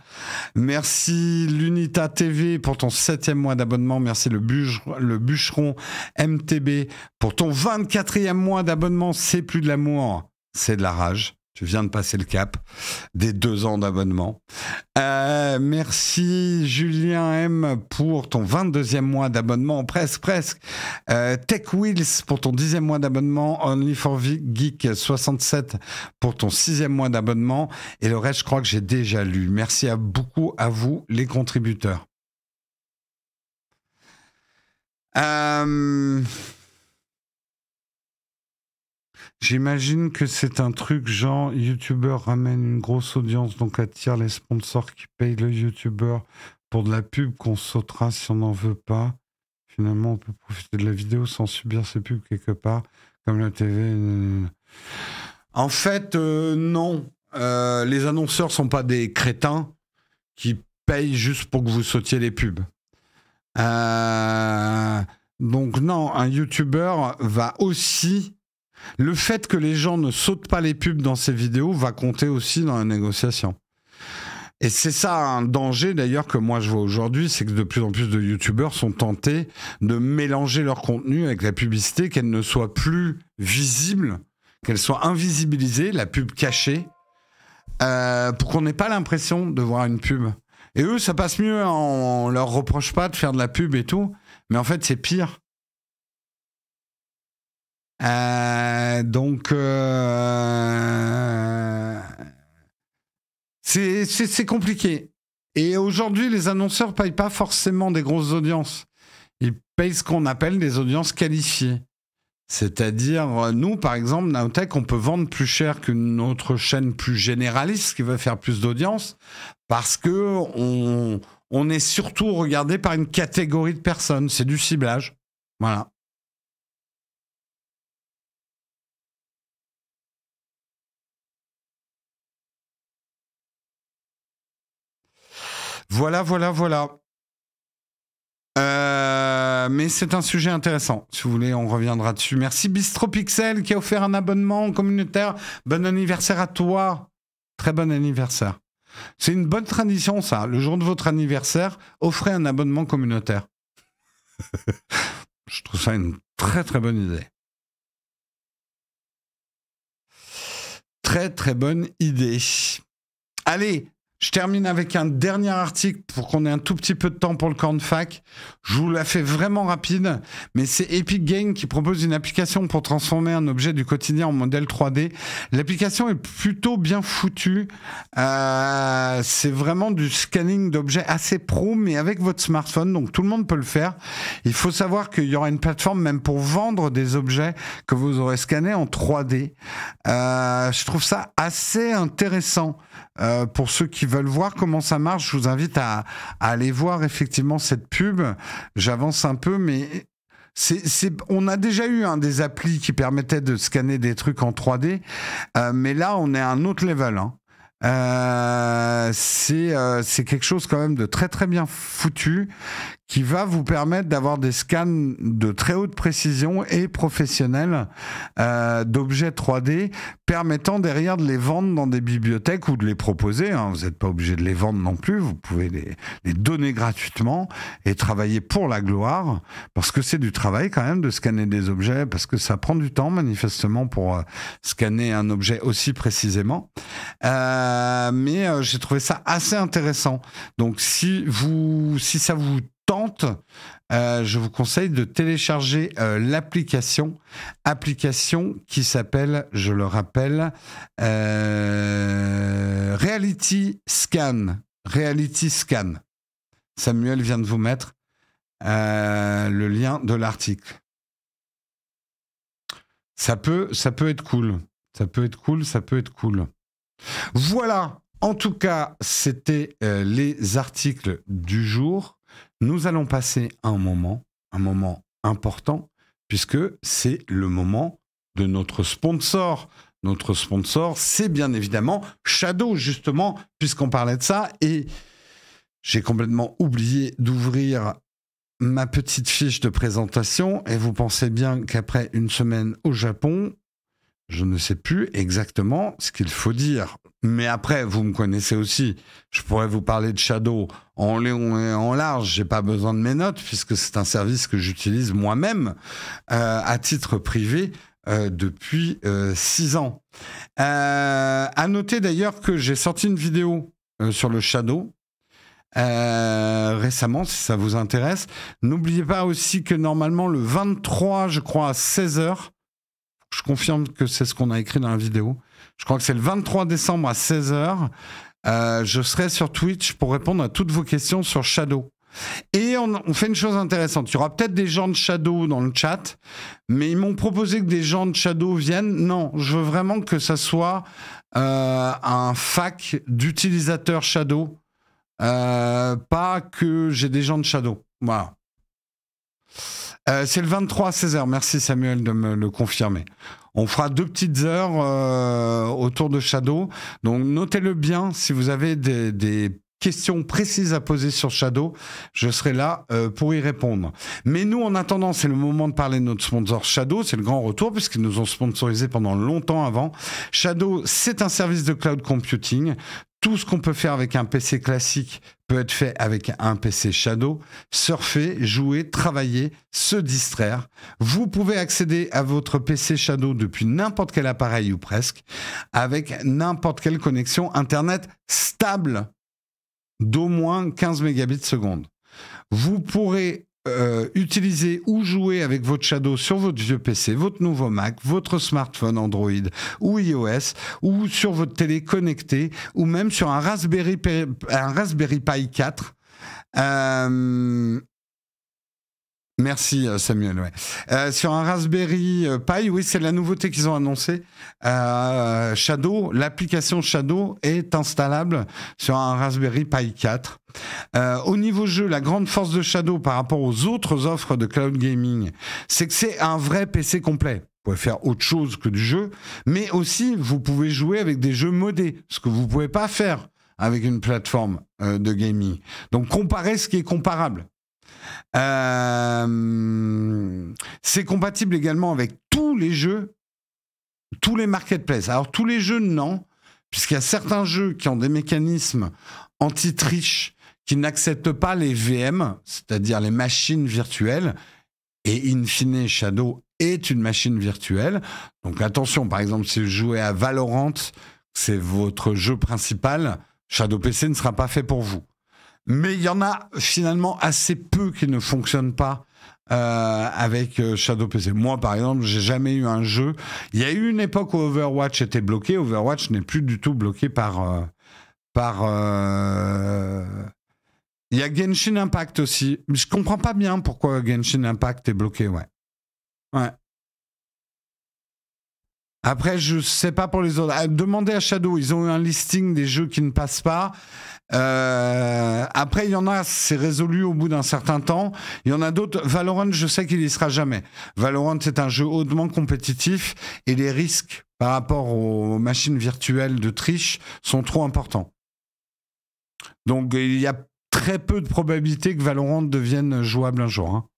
Merci Lunita TV pour ton 7e mois d'abonnement. Merci le bûcheron MTB pour ton 24e mois d'abonnement. C'est plus de l'amour, c'est de la rage. Tu viens de passer le cap des 2 ans d'abonnement. Merci Julien M pour ton 22e mois d'abonnement, presque. Tech Wheels pour ton 10e mois d'abonnement. Only for Geek 67 pour ton 6e mois d'abonnement. Et le reste, je crois que j'ai déjà lu. Merci beaucoup à vous, les contributeurs. J'imagine que c'est un truc genre YouTubeur ramène une grosse audience, donc attire les sponsors qui payent le YouTubeur pour de la pub qu'on sautera si on n'en veut pas. Finalement, on peut profiter de la vidéo sans subir ces pubs quelque part, comme la TV. En fait, non. Les annonceurs sont pas des crétins qui payent juste pour que vous sautiez les pubs. Donc non, un YouTubeur va aussi... Le fait que les gens ne sautent pas les pubs dans ces vidéos va compter aussi dans la négociation. Et c'est ça un danger d'ailleurs que moi je vois aujourd'hui, c'est que de plus en plus de youtubeurs sont tentés de mélanger leur contenu avec la publicité, qu'elle ne soit plus visible, qu'elle soit invisibilisée, la pub cachée, pour qu'on n'ait pas l'impression de voir une pub. Et eux, ça passe mieux, hein, on leur reproche pas de faire de la pub et tout, mais en fait c'est pire. Donc c'est compliqué. Et aujourd'hui, les annonceurs payent pas forcément des grosses audiences. Ils payent ce qu'on appelle des audiences qualifiées. C'est-à-dire, nous, par exemple, Nowtech, on peut vendre plus cher qu'une autre chaîne plus généraliste qui veut faire plus d'audience parce que on est surtout regardé par une catégorie de personnes. C'est du ciblage. Voilà. Voilà. Mais c'est un sujet intéressant. Si vous voulez, on reviendra dessus. Merci BistroPixel qui a offert un abonnement communautaire. Bon anniversaire à toi. Très bon anniversaire. C'est une bonne tradition, ça. Le jour de votre anniversaire, offrez un abonnement communautaire. Je trouve ça une très très bonne idée. Très très bonne idée. Allez, Je termine avec un dernier article pour qu'on ait un tout petit peu de temps pour le camp de fac. Je vous la fais vraiment rapide, mais c'est Epic Games qui propose une application pour transformer un objet du quotidien en modèle 3D. L'application est plutôt bien foutue. C'est vraiment du scanning d'objets assez pro, mais avec votre smartphone, donc tout le monde peut le faire. Il faut savoir qu'il y aura une plateforme même pour vendre des objets que vous aurez scannés en 3D. Je trouve ça assez intéressant. Pour ceux qui veulent voir comment ça marche, je vous invite à aller voir effectivement cette pub. J'avance un peu, mais on a déjà eu des applis qui permettaient de scanner des trucs en 3D, mais là, on est à un autre level. C'est quelque chose quand même de très très bien foutu qui va vous permettre d'avoir des scans de très haute précision et professionnels d'objets 3D permettant derrière de les vendre dans des bibliothèques ou de les proposer. Vous n'êtes pas obligé de les vendre non plus, vous pouvez les donner gratuitement et travailler pour la gloire, parce que c'est du travail quand même de scanner des objets, parce que ça prend du temps manifestement pour scanner un objet aussi précisément. Mais j'ai trouvé ça assez intéressant. Donc si ça vous tente, je vous conseille de télécharger l'application qui s'appelle, je le rappelle, Reality Scan. Reality Scan. Samuel vient de vous mettre le lien de l'article. Ça peut être cool. Ça peut être cool. Voilà. En tout cas, c'était les articles du jour. Nous allons passer un moment important, puisque c'est le moment de notre sponsor. Notre sponsor, c'est bien évidemment Shadow, justement, puisqu'on parlait de ça. Et j'ai complètement oublié d'ouvrir ma petite fiche de présentation. Et vous pensez bien qu'après une semaine au Japon, je ne sais plus exactement ce qu'il faut dire. Mais après, vous me connaissez aussi. Je pourrais vous parler de Shadow en long et en large. J'ai pas besoin de mes notes, puisque c'est un service que j'utilise moi-même à titre privé depuis 6 ans. À noter d'ailleurs que j'ai sorti une vidéo sur le Shadow récemment, si ça vous intéresse. N'oubliez pas aussi que normalement, le 23, je crois, à 16h, je confirme que c'est ce qu'on a écrit dans la vidéo. Je crois que c'est le 23 décembre à 16h. Je serai sur Twitch pour répondre à toutes vos questions sur Shadow. Et on fait une chose intéressante. Il y aura peut-être des gens de Shadow dans le chat, mais ils m'ont proposé que des gens de Shadow viennent. Non, je veux vraiment que ça soit un fac d'utilisateurs Shadow. Pas que j'ai des gens de Shadow. Voilà. C'est le 23 à 16h. Merci Samuel de me le confirmer. On fera 2 petites heures autour de Shadow. Donc notez-le bien si vous avez des questions précises à poser sur Shadow. Je serai là pour y répondre. Mais nous, en attendant, c'est le moment de parler de notre sponsor Shadow. C'est le grand retour puisqu'ils nous ont sponsorisé pendant longtemps avant. Shadow, c'est un service de cloud computing. Tout ce qu'on peut faire avec un PC classique peut être fait avec un PC Shadow. Surfer, jouer, travailler, se distraire. Vous pouvez accéder à votre PC Shadow depuis n'importe quel appareil ou presque, avec n'importe quelle connexion Internet stable d'au moins 15 mégabits seconde. Vous pourrez utiliser ou jouer avec votre Shadow sur votre vieux PC, votre nouveau Mac, votre smartphone Android ou iOS, ou sur votre télé connectée, ou même sur un Raspberry Pi 4. Merci Samuel. Ouais. Sur un Raspberry Pi, oui, c'est la nouveauté qu'ils ont annoncé. Shadow, l'application Shadow est installable sur un Raspberry Pi 4. Au niveau jeu, la grande force de Shadow par rapport aux autres offres de cloud gaming, c'est que c'est un vrai PC complet. Vous pouvez faire autre chose que du jeu, mais aussi vous pouvez jouer avec des jeux modés, ce que vous ne pouvez pas faire avec une plateforme de gaming. Donc comparez ce qui est comparable. C'est compatible également avec tous les jeux, tous les marketplaces. Alors tous les jeux, non, puisqu'il y a certains jeux qui ont des mécanismes anti-triche qui n'acceptent pas les VM, c'est-à-dire les machines virtuelles, et in fine, Shadow est une machine virtuelle. Donc attention, par exemple, si vous jouez à Valorant, c'est votre jeu principal, Shadow PC ne sera pas fait pour vous. Mais il y en a finalement assez peu qui ne fonctionnent pas avec Shadow PC. Moi, par exemple, j'ai jamais eu un jeu. Il y a eu une époque où Overwatch était bloqué. Overwatch n'est plus du tout bloqué par. Il y a Genshin Impact aussi. Je comprends pas bien pourquoi Genshin Impact est bloqué. Ouais. Après, je sais pas pour les autres. Demandez à Shadow, ils ont eu un listing des jeux qui ne passent pas. Après, il y en a, c'est résolu au bout d'un certain temps. Il y en a d'autres. Valorant, je sais qu'il y sera jamais. Valorant, c'est un jeu hautement compétitif et les risques par rapport aux machines virtuelles de triche sont trop importants. Donc, il y a très peu de probabilité que Valorant devienne jouable un jour.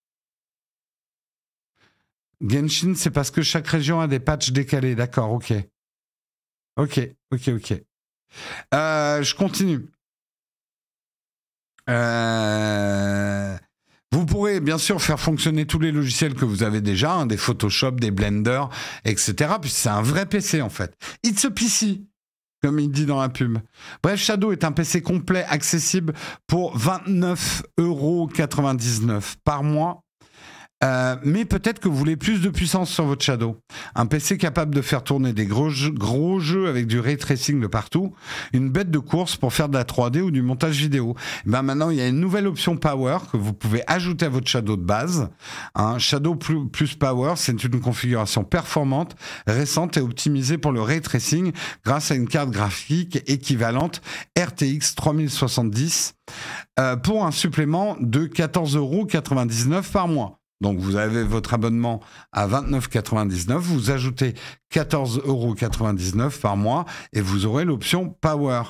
Genshin, c'est parce que chaque région a des patchs décalés. D'accord, ok. Je continue. Vous pourrez bien sûr faire fonctionner tous les logiciels que vous avez déjà, des Photoshop, des Blender, etc. Puis c'est un vrai PC en fait. It's a PC, comme il dit dans la pub. Bref, Shadow est un PC complet, accessible pour 29,99 € par mois. Mais peut-être que vous voulez plus de puissance sur votre Shadow. Un PC capable de faire tourner des gros jeux avec du ray tracing de partout, une bête de course pour faire de la 3D ou du montage vidéo. Ben maintenant, il y a une nouvelle option Power que vous pouvez ajouter à votre Shadow de base. Shadow plus Power, c'est une configuration performante, récente et optimisée pour le ray tracing grâce à une carte graphique équivalente RTX 3070 pour un supplément de 14,99 € par mois. Donc, vous avez votre abonnement à 29,99 €, vous ajoutez 14,99 € par mois et vous aurez l'option Power.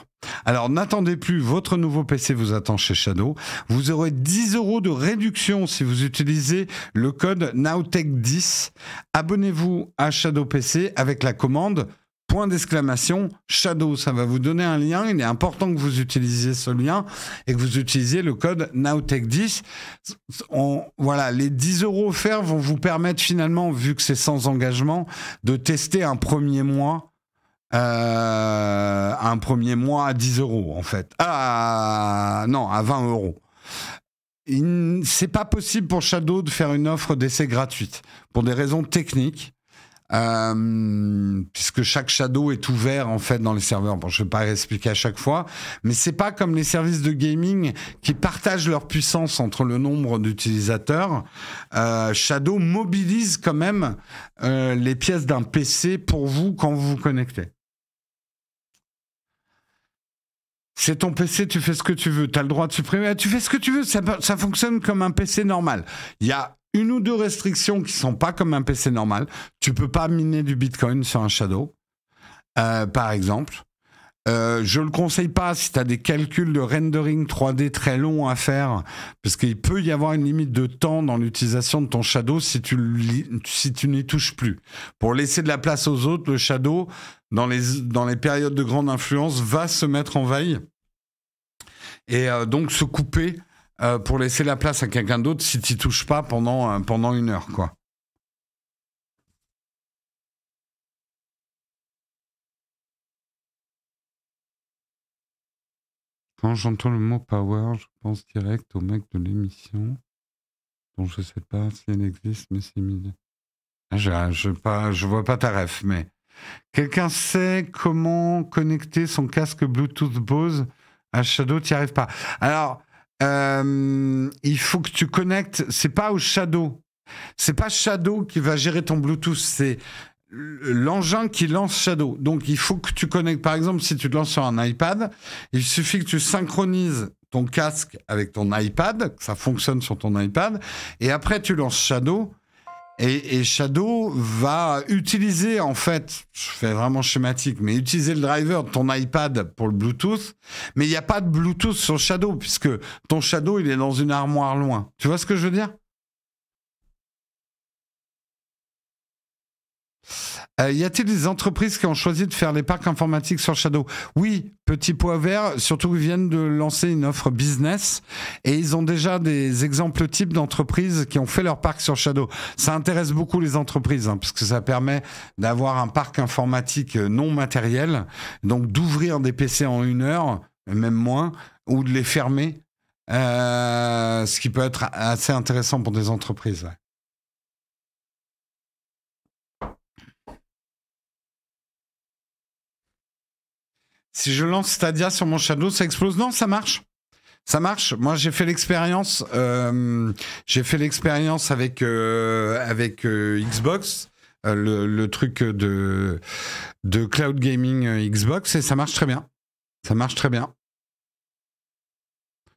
Alors, n'attendez plus, votre nouveau PC vous attend chez Shadow. Vous aurez 10 € de réduction si vous utilisez le code NOWTECH10. Abonnez-vous à Shadow PC avec la commande Shadow. Ça va vous donner un lien. Il est important que vous utilisiez ce lien et que vous utilisiez le code NOWTECH10. Voilà, les 10 € offerts vont vous permettre finalement, vu que c'est sans engagement, de tester un premier mois à 10 € en fait. Non, à 20 €. C'est pas possible pour Shadow de faire une offre d'essai gratuite pour des raisons techniques. Puisque chaque Shadow est ouvert en fait dans les serveurs. Bon, je vais pas expliquer à chaque fois, mais c'est pas comme les services de gaming qui partagent leur puissance entre le nombre d'utilisateurs. Shadow mobilise quand même les pièces d'un PC pour vous quand vous vous connectez. C'est ton PC, tu fais ce que tu veux. Tu as le droit de supprimer. Tu fais ce que tu veux. Ça fonctionne comme un PC normal. Il y a une ou deux restrictions qui sont pas comme un PC normal. Tu peux pas miner du Bitcoin sur un Shadow, par exemple. Je le conseille pas si tu as des calculs de rendering 3D très longs à faire, parce qu'il peut y avoir une limite de temps dans l'utilisation de ton Shadow si tu n'y touches plus. Pour laisser de la place aux autres, le Shadow, dans les périodes de grande influence, va se mettre en veille et donc se couper pour laisser la place à quelqu'un d'autre si tu n'y touches pas pendant 1 heure, quoi. Quand j'entends le mot power, je pense direct au mec de l'émission, dont je sais pas si elle existe, mais c'est midi. Je vois pas ta ref, mais quelqu'un sait comment connecter son casque Bluetooth Bose à Shadow? Tu n'y arrives pas. Alors, il faut que tu connectes. C'est pas au Shadow. C'est pas Shadow qui va gérer ton Bluetooth. C'est l'engin qui lance Shadow. Donc, il faut que tu connectes. Par exemple, si tu te lances sur un iPad, il suffit que tu synchronises ton casque avec ton iPad, que ça fonctionne sur ton iPad, et après, tu lances Shadow. Et Shadow va utiliser, en fait, je fais vraiment schématique, mais utiliser le driver de ton iPad pour le Bluetooth, mais il n'y a pas de Bluetooth sur Shadow, puisque ton Shadow, il est dans une armoire loin. Tu vois ce que je veux dire ? Y a-t-il des entreprises qui ont choisi de faire les parcs informatiques sur Shadow? Oui, petit pois vert, surtout qu'ils viennent de lancer une offre business et ils ont déjà des exemples types d'entreprises qui ont fait leur parc sur Shadow. Ça intéresse beaucoup les entreprises, parce que ça permet d'avoir un parc informatique non matériel, donc d'ouvrir des PC en 1 heure. et même moins, ou de les fermer, ce qui peut être assez intéressant pour des entreprises. Ouais. Si je lance Stadia sur mon Shadow, ça explose? Non, ça marche. Ça marche. Moi, j'ai fait l'expérience. Avec Xbox, le truc de cloud gaming Xbox, et ça marche très bien. Ça marche très bien.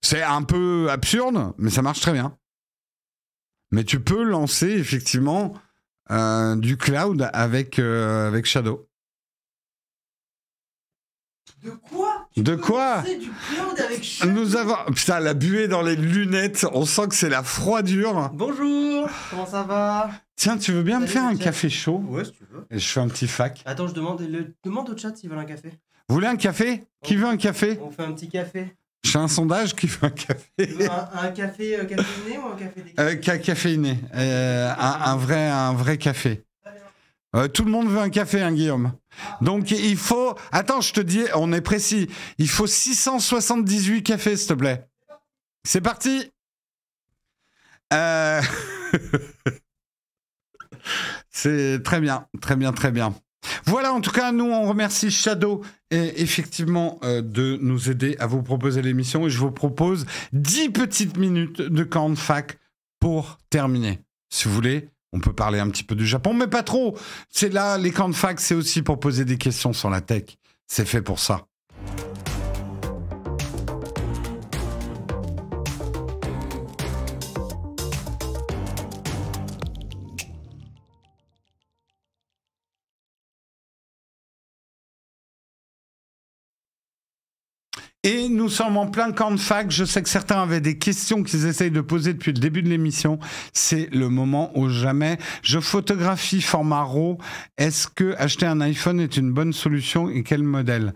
C'est un peu absurde, mais ça marche très bien. Mais tu peux lancer effectivement du cloud avec Shadow. De quoi? De quoi? Du cloud avec Shadow. Nous avons... Putain, la buée dans les lunettes, on sent que c'est la froidure. Bonjour, comment ça va? Tiens, tu veux bien me faire un café chaud? Ouais, si tu veux. Et je fais un petit fac. Attends, je demande au chat s'ils veulent un café. Vous voulez un café? Qui veut un café? On fait un petit café. Je fais un sondage, qui veut un café? Un café caféiné ou un café décaféiné? Caféiné. Un vrai café. Tout le monde veut un café, hein, Guillaume. Donc, il faut... Attends, je te dis, on est précis. Il faut 678 cafés, s'il te plaît. C'est parti. C'est très bien, très bien, très bien. Voilà, en tout cas, nous, on remercie Shadow et effectivement de nous aider à vous proposer l'émission. Et je vous propose 10 petites minutes de camp de fac pour terminer. Si vous voulez, on peut parler un petit peu du Japon, mais pas trop. C'est là, les camps de fac, c'est aussi pour poser des questions sur la tech. C'est fait pour ça. Et nous sommes en plein camp de fac. Je sais que certains avaient des questions qu'ils essayent de poser depuis le début de l'émission. C'est le moment ou jamais. Je photographie format RAW. Est-ce que acheter un iPhone est une bonne solution et quel modèle?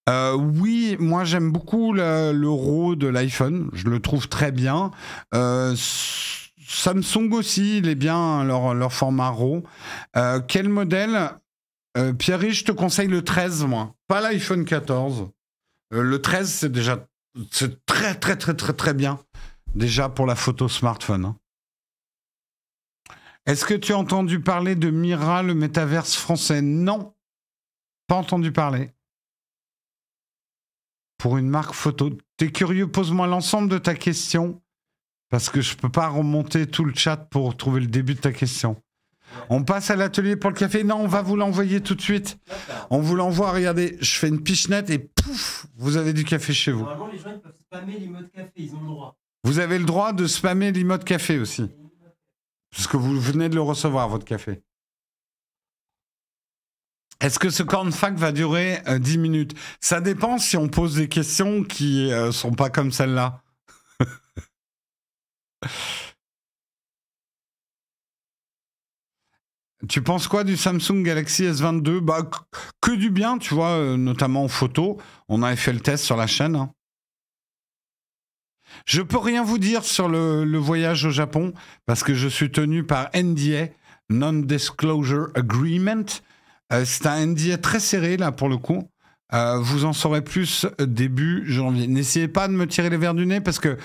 Oui, moi j'aime beaucoup le RAW de l'iPhone. Je le trouve très bien. Samsung aussi, il est bien leur format RAW. Quel modèle? Pierre, je te conseille le 13, moi. Pas l'iPhone 14. Le 13, c'est très bien. Déjà pour la photo smartphone. Hein. Est-ce que tu as entendu parler de Mira, le métaverse français? Non, pas entendu parler. Pour une marque photo. T'es curieux? Pose-moi l'ensemble de ta question. Parce que je peux pas remonter tout le chat pour trouver le début de ta question. On passe à l'atelier pour le café? Non, on va vous l'envoyer tout de suite. On vous l'envoie, regardez, je fais une pichenette et pouf, vous avez du café chez vous. Normalement, les gens ils peuvent spammer l'emote café, ils ont le droit. Vous avez le droit de spammer l'emote café aussi. Parce que vous venez de le recevoir, votre café. Est-ce que ce camp de fac va durer 10 minutes? Ça dépend si on pose des questions qui sont pas comme celle-là. Tu penses quoi du Samsung Galaxy S22? Bah, que du bien, tu vois, notamment en photo. On avait fait le test sur la chaîne. Hein. Je peux rien vous dire sur le voyage au Japon parce que je suis tenu par NDA, Non-Disclosure Agreement. C'est un NDA très serré, là, pour le coup. Vous en saurez plus début janvier. N'essayez pas de me tirer les verres du nez parce que,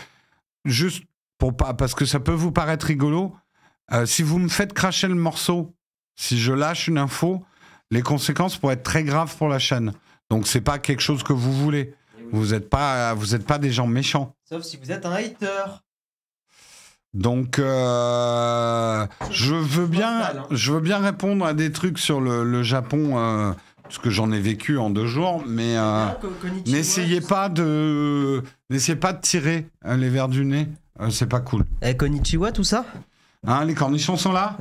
parce que ça peut vous paraître rigolo. Si vous me faites cracher le morceau, si je lâche une info, les conséquences pourraient être très graves pour la chaîne. Donc, c'est pas quelque chose que vous voulez. Vous n'êtes pas des gens méchants. Sauf si vous êtes un hater. Donc, je veux bien répondre à des trucs sur le Japon, parce que j'en ai vécu en 2 jours, mais n'essayez pas de tirer les verres du nez. C'est pas cool. Konnichiwa, tout ça? Hein, les cornichons sont là?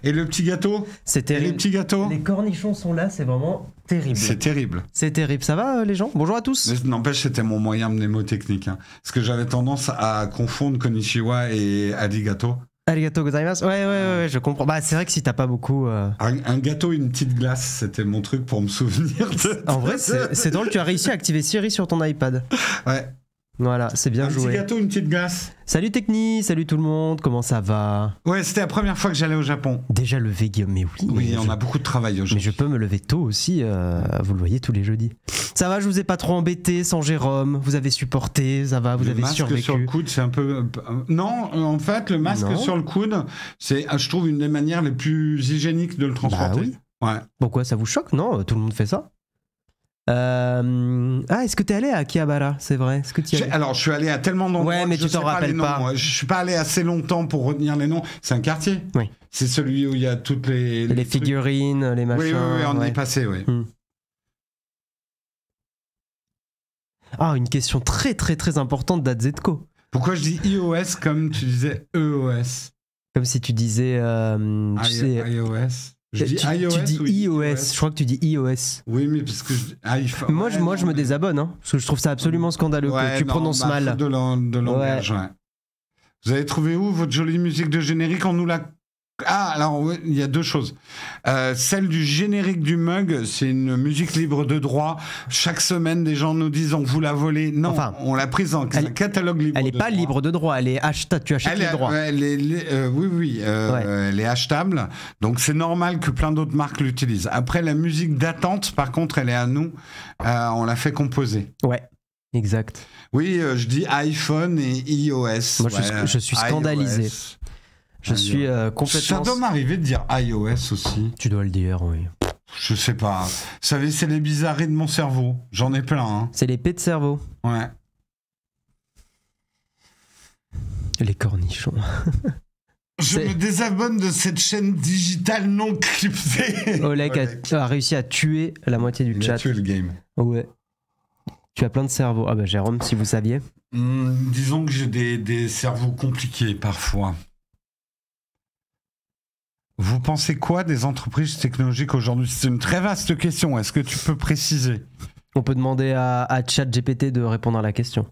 Et le petit gâteau? C'est terrible. Et les petits gâteaux? Les cornichons sont là, c'est vraiment terrible. C'est terrible. C'est terrible. Ça va, les gens? Bonjour à tous. Mais n'empêche, c'était mon moyen mnémotechnique. Hein. Parce que j'avais tendance à confondre konnichiwa et arigato. Arigato gozaimasu. Ouais, je comprends. Bah, c'est vrai que si t'as pas beaucoup... Un gâteau et une petite glace, c'était mon truc pour me souvenir de... En vrai, c'est drôle, tu as réussi à activer Siri sur ton iPad. Ouais. Voilà, c'est bien Un petit joué. gâteau, une petite glace. Salut Techni, salut tout le monde, comment ça va? Ouais, c'était la première fois que j'allais au Japon. Déjà levé Guillaume, mais oui. Oui, on a beaucoup de travail Mais aujourd'hui. je peux me lever tôt aussi, vous le voyez tous les jeudis. Ça va, je vous ai pas trop embêté sans Jérôme, vous avez supporté, ça va, vous le avez masque survécu. sur le coude, c'est un peu... Non, en fait, le masque Non. sur le coude, c'est, je trouve, une des manières les plus hygiéniques de le transporter. oui. Ouais. Pourquoi ça vous choque? Non, tout le monde fait ça. Ah, est-ce que t'es allé à Akihabara? C'est vrai, est-ce que tu y allais? Alors, je suis allé à tellement d'endroits. Ouais, mais que je tu t'en sais pas rappelles les noms, pas. moi. Je suis pas allé assez longtemps pour retenir les noms. C'est un quartier. Oui. C'est celui où il y a toutes les Les trucs. figurines, les machins. Oui, on ouais. y passait, oui. Ah, une question très très très importante d'Azetko. Pourquoi je dis iOS comme tu disais EOS? Comme si tu disais, tu sais, iOS. Je dis iOS tu dis ou iOS. Je crois que tu dis iOS. Oui, mais parce que iPhone. Moi, je me désabonne, hein, parce que je trouve ça absolument scandaleux que tu prononces mal. Faute de langage, ouais. Vous avez trouvé où votre jolie musique de générique? On nous l'a... Ah, alors, ouais, il y a deux choses. Celle du générique du mug, c'est une musique libre de droit. Chaque semaine, des gens nous disent on vous l'a volée. Non, Enfin, on l'a prise en catalogue libre. Elle n'est pas libre de droit, elle est tu achètes les droits. Oui, elle est achetable. Donc c'est normal que plein d'autres marques l'utilisent. Après, la musique d'attente, par contre, elle est à nous. On l'a fait composer. Ouais, exact. Oui, je dis iPhone et iOS. Moi, je suis scandalisé. iOS. Je suis complètement... Ça doit m'arriver de dire iOS aussi. Tu dois le dire, oui. Je sais pas. Vous savez, c'est les bizarreries de mon cerveau. J'en ai plein. Hein. C'est l'épée de cerveau. Ouais. Les cornichons. Je me désabonne de cette chaîne digitale non cryptée. Oleg a réussi à tuer la moitié du Il chat. a tué le game. Ouais. Tu as plein de cerveaux. Ah bah Jérôme, si vous saviez. Disons que j'ai des cerveaux compliqués parfois. Vous pensez quoi des entreprises technologiques aujourd'hui? C'est une très vaste question. Est-ce que tu peux préciser? On peut demander à ChatGPT de répondre à la question.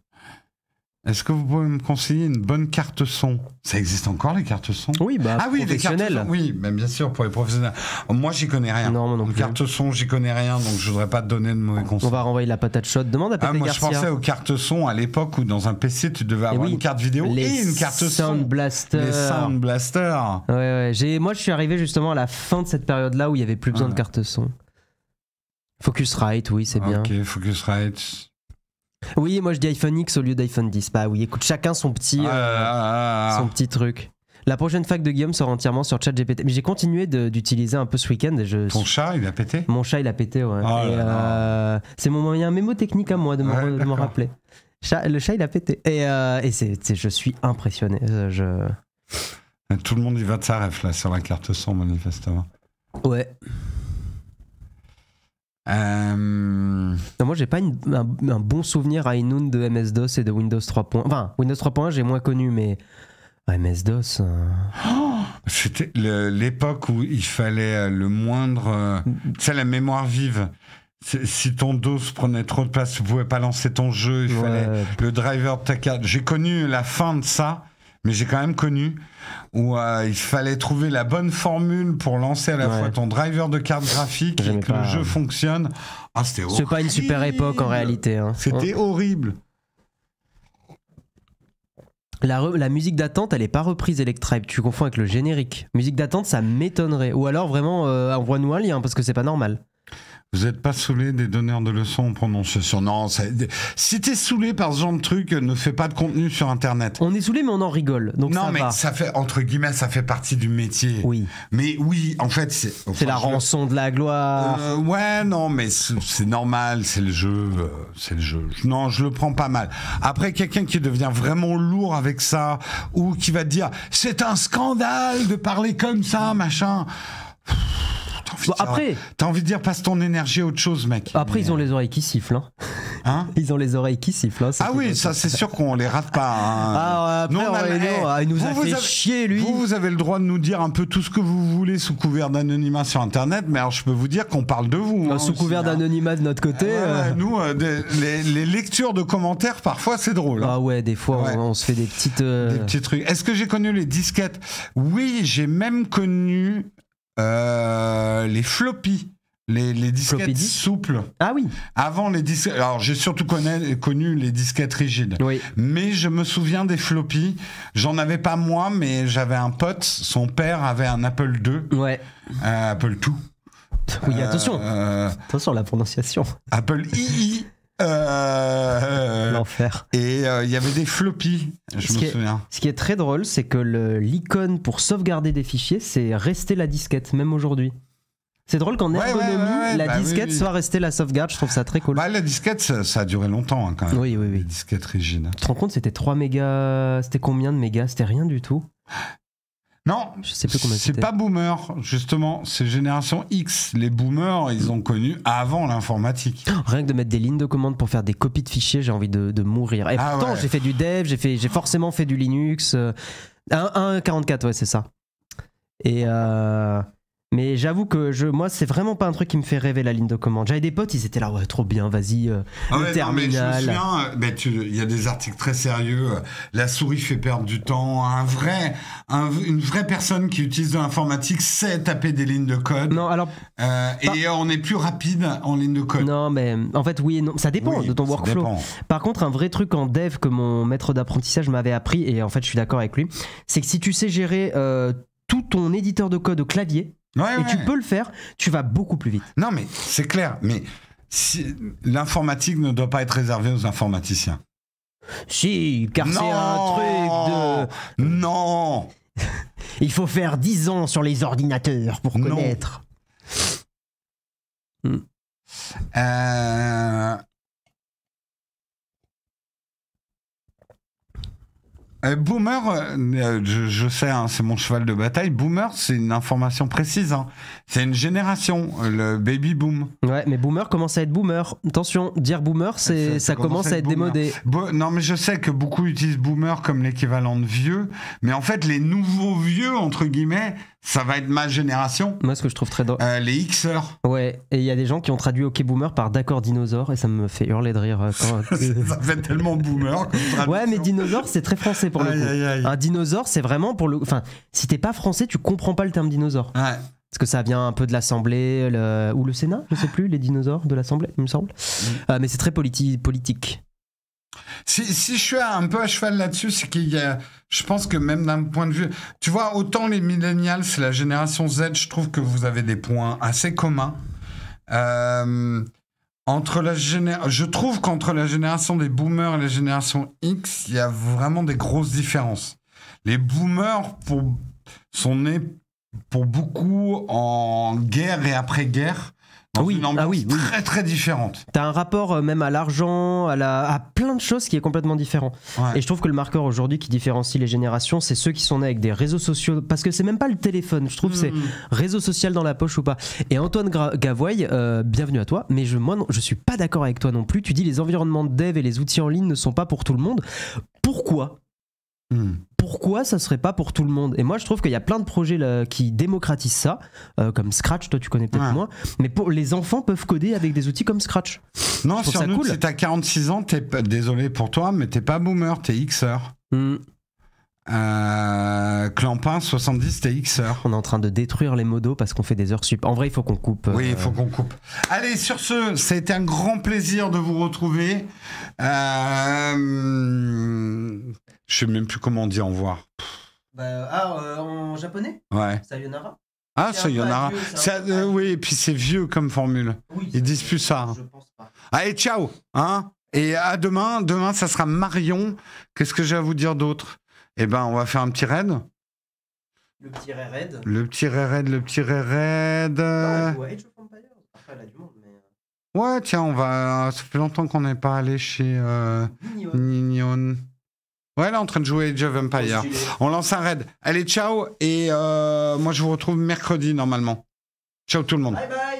Est-ce que vous pouvez me conseiller une bonne carte son? Ça existe encore, les cartes son? Oui, bah les cartes professionnelles. son. Oui, mais bien sûr, pour les professionnels. Moi, j'y connais rien. Non, moi non Les plus. cartes son, j'y connais rien, donc je voudrais pas te donner de mauvais conseils. On va renvoyer la patate chaude. Demande à Pepe Moi, Garcia. je pensais aux cartes son à l'époque où dans un PC, tu devais avoir oui, une carte vidéo et une carte Sound son. Blaster. Les Sound Blaster. Ouais. Moi, je suis arrivé justement à la fin de cette période-là où il y avait plus besoin de carte son. Focusrite, oui, c'est bien. Ok, Focusrite. Oui, moi je dis iPhone X au lieu d'iPhone 10. Bah oui, écoute, chacun son petit truc. La prochaine fac de Guillaume sera entièrement sur ChatGPT. Mais j'ai continué d'utiliser un peu ce week-end. Ton chat, il a pété? Mon chat, il a pété, ouais. Oh c'est mon moyen mémotechnique à moi de me rappeler. Le chat, il a pété. Et je suis impressionné. Tout le monde y va de sa ref, là, sur la carte son, manifestement. Ouais. Non, moi j'ai pas un bon souvenir à Inoon de MS-DOS et de Windows 3.1. Enfin, Windows 3.1 j'ai moins connu, mais MS-DOS... C'était l'époque où il fallait le moindre... tu sais, la mémoire vive. Si ton DOS prenait trop de place, tu pouvais pas lancer ton jeu, il fallait le driver de ta carte. J'ai connu la fin de ça, mais j'ai quand même connu où il fallait trouver la bonne formule pour lancer à la fois ton driver de carte graphique et que le jeu fonctionne. Ah, c'était horrible. C'est pas une super époque en réalité. Hein. C'était horrible. La musique d'attente, elle est pas reprise Electribe. Tu confonds avec le générique. Musique d'attente, ça m'étonnerait. Ou alors vraiment, envoie-nous un lien parce que c'est pas normal. Vous n'êtes pas saoulé des donneurs de leçons en prononciation? Non, si t'es saoulé par ce genre de truc, ne fais pas de contenu sur Internet. On est saoulé, mais on en rigole. Donc non, ça mais va. ça fait, entre guillemets, ça fait partie du métier. Oui. Mais oui, en fait, c'est... Enfin, c'est la rançon de la gloire. Ouais, non, mais c'est normal, c'est le jeu. C'est le jeu. Non, je le prends pas mal. Après, quelqu'un qui devient vraiment lourd avec ça, ou qui va te dire, c'est un scandale de parler comme ça, machin... Après, t'as envie de dire passe ton énergie à autre chose, mec. Après, ils ont les oreilles qui sifflent. Hein ils ont les oreilles qui sifflent. Hein, oui, ça c'est sûr qu'on les rate pas. Hein. Après, il nous a fait chier, lui. Vous avez le droit de nous dire un peu tout ce que vous voulez sous couvert d'anonymat sur Internet, mais alors je peux vous dire qu'on parle de vous. Sous couvert d'anonymat de notre côté. Nous, les lectures de commentaires, parfois c'est drôle. Ah ouais, des fois on se fait des petites... Des petits trucs. Est-ce que j'ai connu les disquettes? Oui, j'ai même connu... les floppies. Les disquettes souples. Ah oui. Avant les disquettes. Alors j'ai surtout connu les disquettes rigides. Oui. Mais je me souviens des floppies. J'en avais pas moi, mais j'avais un pote. Son père avait un Apple II. Ouais. Apple II. Oui, attention. Attention à la prononciation. Apple II. L'enfer. Et il y avait des floppies, je me souviens. Ce qui est très drôle, c'est que l'icône pour sauvegarder des fichiers, c'est rester la disquette, même aujourd'hui. C'est drôle qu'en ergonomie, la disquette soit restée la sauvegarde. Je trouve ça très cool. Bah, la disquette, ça a duré longtemps hein, quand même. Oui. Les disquettes rigides. Tu te rends compte, c'était 3 mégas. C'était combien de mégas? C'était rien du tout. Non, je sais plus combien c'est pas boomer, justement, c'est génération X. Les boomers, ils ont connu avant l'informatique. Rien que de mettre des lignes de commande pour faire des copies de fichiers, j'ai envie de mourir. Et pourtant, j'ai fait du dev, j'ai forcément fait du Linux. 1.44, ouais, c'est ça. Et mais j'avoue que moi, c'est vraiment pas un truc qui me fait rêver, la ligne de commande. J'avais des potes, ils étaient là, ouais, trop bien, vas-y, le terminal. Non, mais je me souviens, il y a des articles très sérieux. La souris fait perdre du temps. Une vraie personne qui utilise de l'informatique sait taper des lignes de code. Non, alors. Et on est plus rapide en ligne de code. Non, mais en fait, oui et non. Ça dépend de ton workflow. Dépend. Par contre, un vrai truc en dev que mon maître d'apprentissage m'avait appris, et en fait, je suis d'accord avec lui, c'est que si tu sais gérer tout ton éditeur de code au clavier, tu peux le faire, tu vas beaucoup plus vite. Non, mais c'est clair. Mais l'informatique ne doit pas être réservée aux informaticiens. Si, car c'est un truc de... Non. Il faut faire 10 ans sur les ordinateurs pour connaître. Boomer, je sais, hein, c'est mon cheval de bataille. Boomer, c'est une information précise. Hein. C'est une génération, le baby boom. Ouais, mais boomer commence à être boomer. Attention, dire boomer, ça commence à être démodé. Non, mais je sais que beaucoup utilisent boomer comme l'équivalent de vieux. Mais en fait, les nouveaux vieux, entre guillemets, ça va être ma génération. Moi, ce que je trouve très drôle. Les Xers. Ouais, et il y a des gens qui ont traduit OK Boomer par d'accord dinosaure, et ça me fait hurler de rire. Quand... ça fait tellement boomer comme traduction. Ouais, mais dinosaure, c'est très français pour le coup. Un dinosaure, c'est vraiment pour le. Enfin, si t'es pas français, tu comprends pas le terme dinosaure. Ouais. Parce que ça vient un peu de l'Assemblée ou le Sénat, je sais plus, les dinosaures de l'Assemblée, il me semble. Mais c'est très politique. Si je suis un peu à cheval là-dessus, c'est qu'il y a, je pense que même d'un point de vue, tu vois, autant les millennials, c'est la génération Z, je trouve que vous avez des points assez communs. Je trouve qu'entre la génération des boomers et la génération X, il y a vraiment des grosses différences. Les boomers sont nés pour beaucoup en guerre et après-guerre. Une ambiance très très différente. T'as un rapport même à l'argent, à plein de choses qui est complètement différent. Ouais. Et je trouve que le marqueur aujourd'hui qui différencie les générations, c'est ceux qui sont nés avec des réseaux sociaux. Parce que c'est même pas le téléphone, je trouve que c'est réseau social dans la poche ou pas. Et Antoine Gavoy, bienvenue à toi, mais moi je suis pas d'accord avec toi non plus. Tu dis les environnements de dev et les outils en ligne ne sont pas pour tout le monde. Pourquoi ? Pourquoi ça serait pas pour tout le monde? Et moi je trouve qu'il y a plein de projets là, qui démocratisent ça, comme Scratch, toi tu connais peut-être moins, mais les enfants peuvent coder avec des outils comme Scratch. Non, sur nous, si t'as 46 ans, désolé pour toi, mais t'es pas boomer, t'es Xer. Clampin, 70, t'es Xer. On est en train de détruire les modos parce qu'on fait des heures sup. En vrai, il faut qu'on coupe. Oui, il faut qu'on coupe. Allez, sur ce, ça a été un grand plaisir de vous retrouver. Je sais même plus comment on dit au revoir. En japonais? Ouais. Sayonara? Ah, Sayonara. Oui, et puis c'est vieux comme formule. Oui, ils disent plus ça. Je pense pas. Allez, ciao. Hein, et à demain. Demain, ça sera Marion. Qu'est-ce que j'ai à vous dire d'autre? Eh ben, on va faire un petit raid. Le petit raid. Le petit raid. Age of Empires. Après, elle a du monde, mais... Ouais, tiens, ça fait longtemps qu'on n'est pas allé chez Nignon. Ouais, elle est en train de jouer Age of Empires. On lance un raid. Allez, ciao. Et moi, je vous retrouve mercredi, normalement. Ciao tout le monde. Bye bye.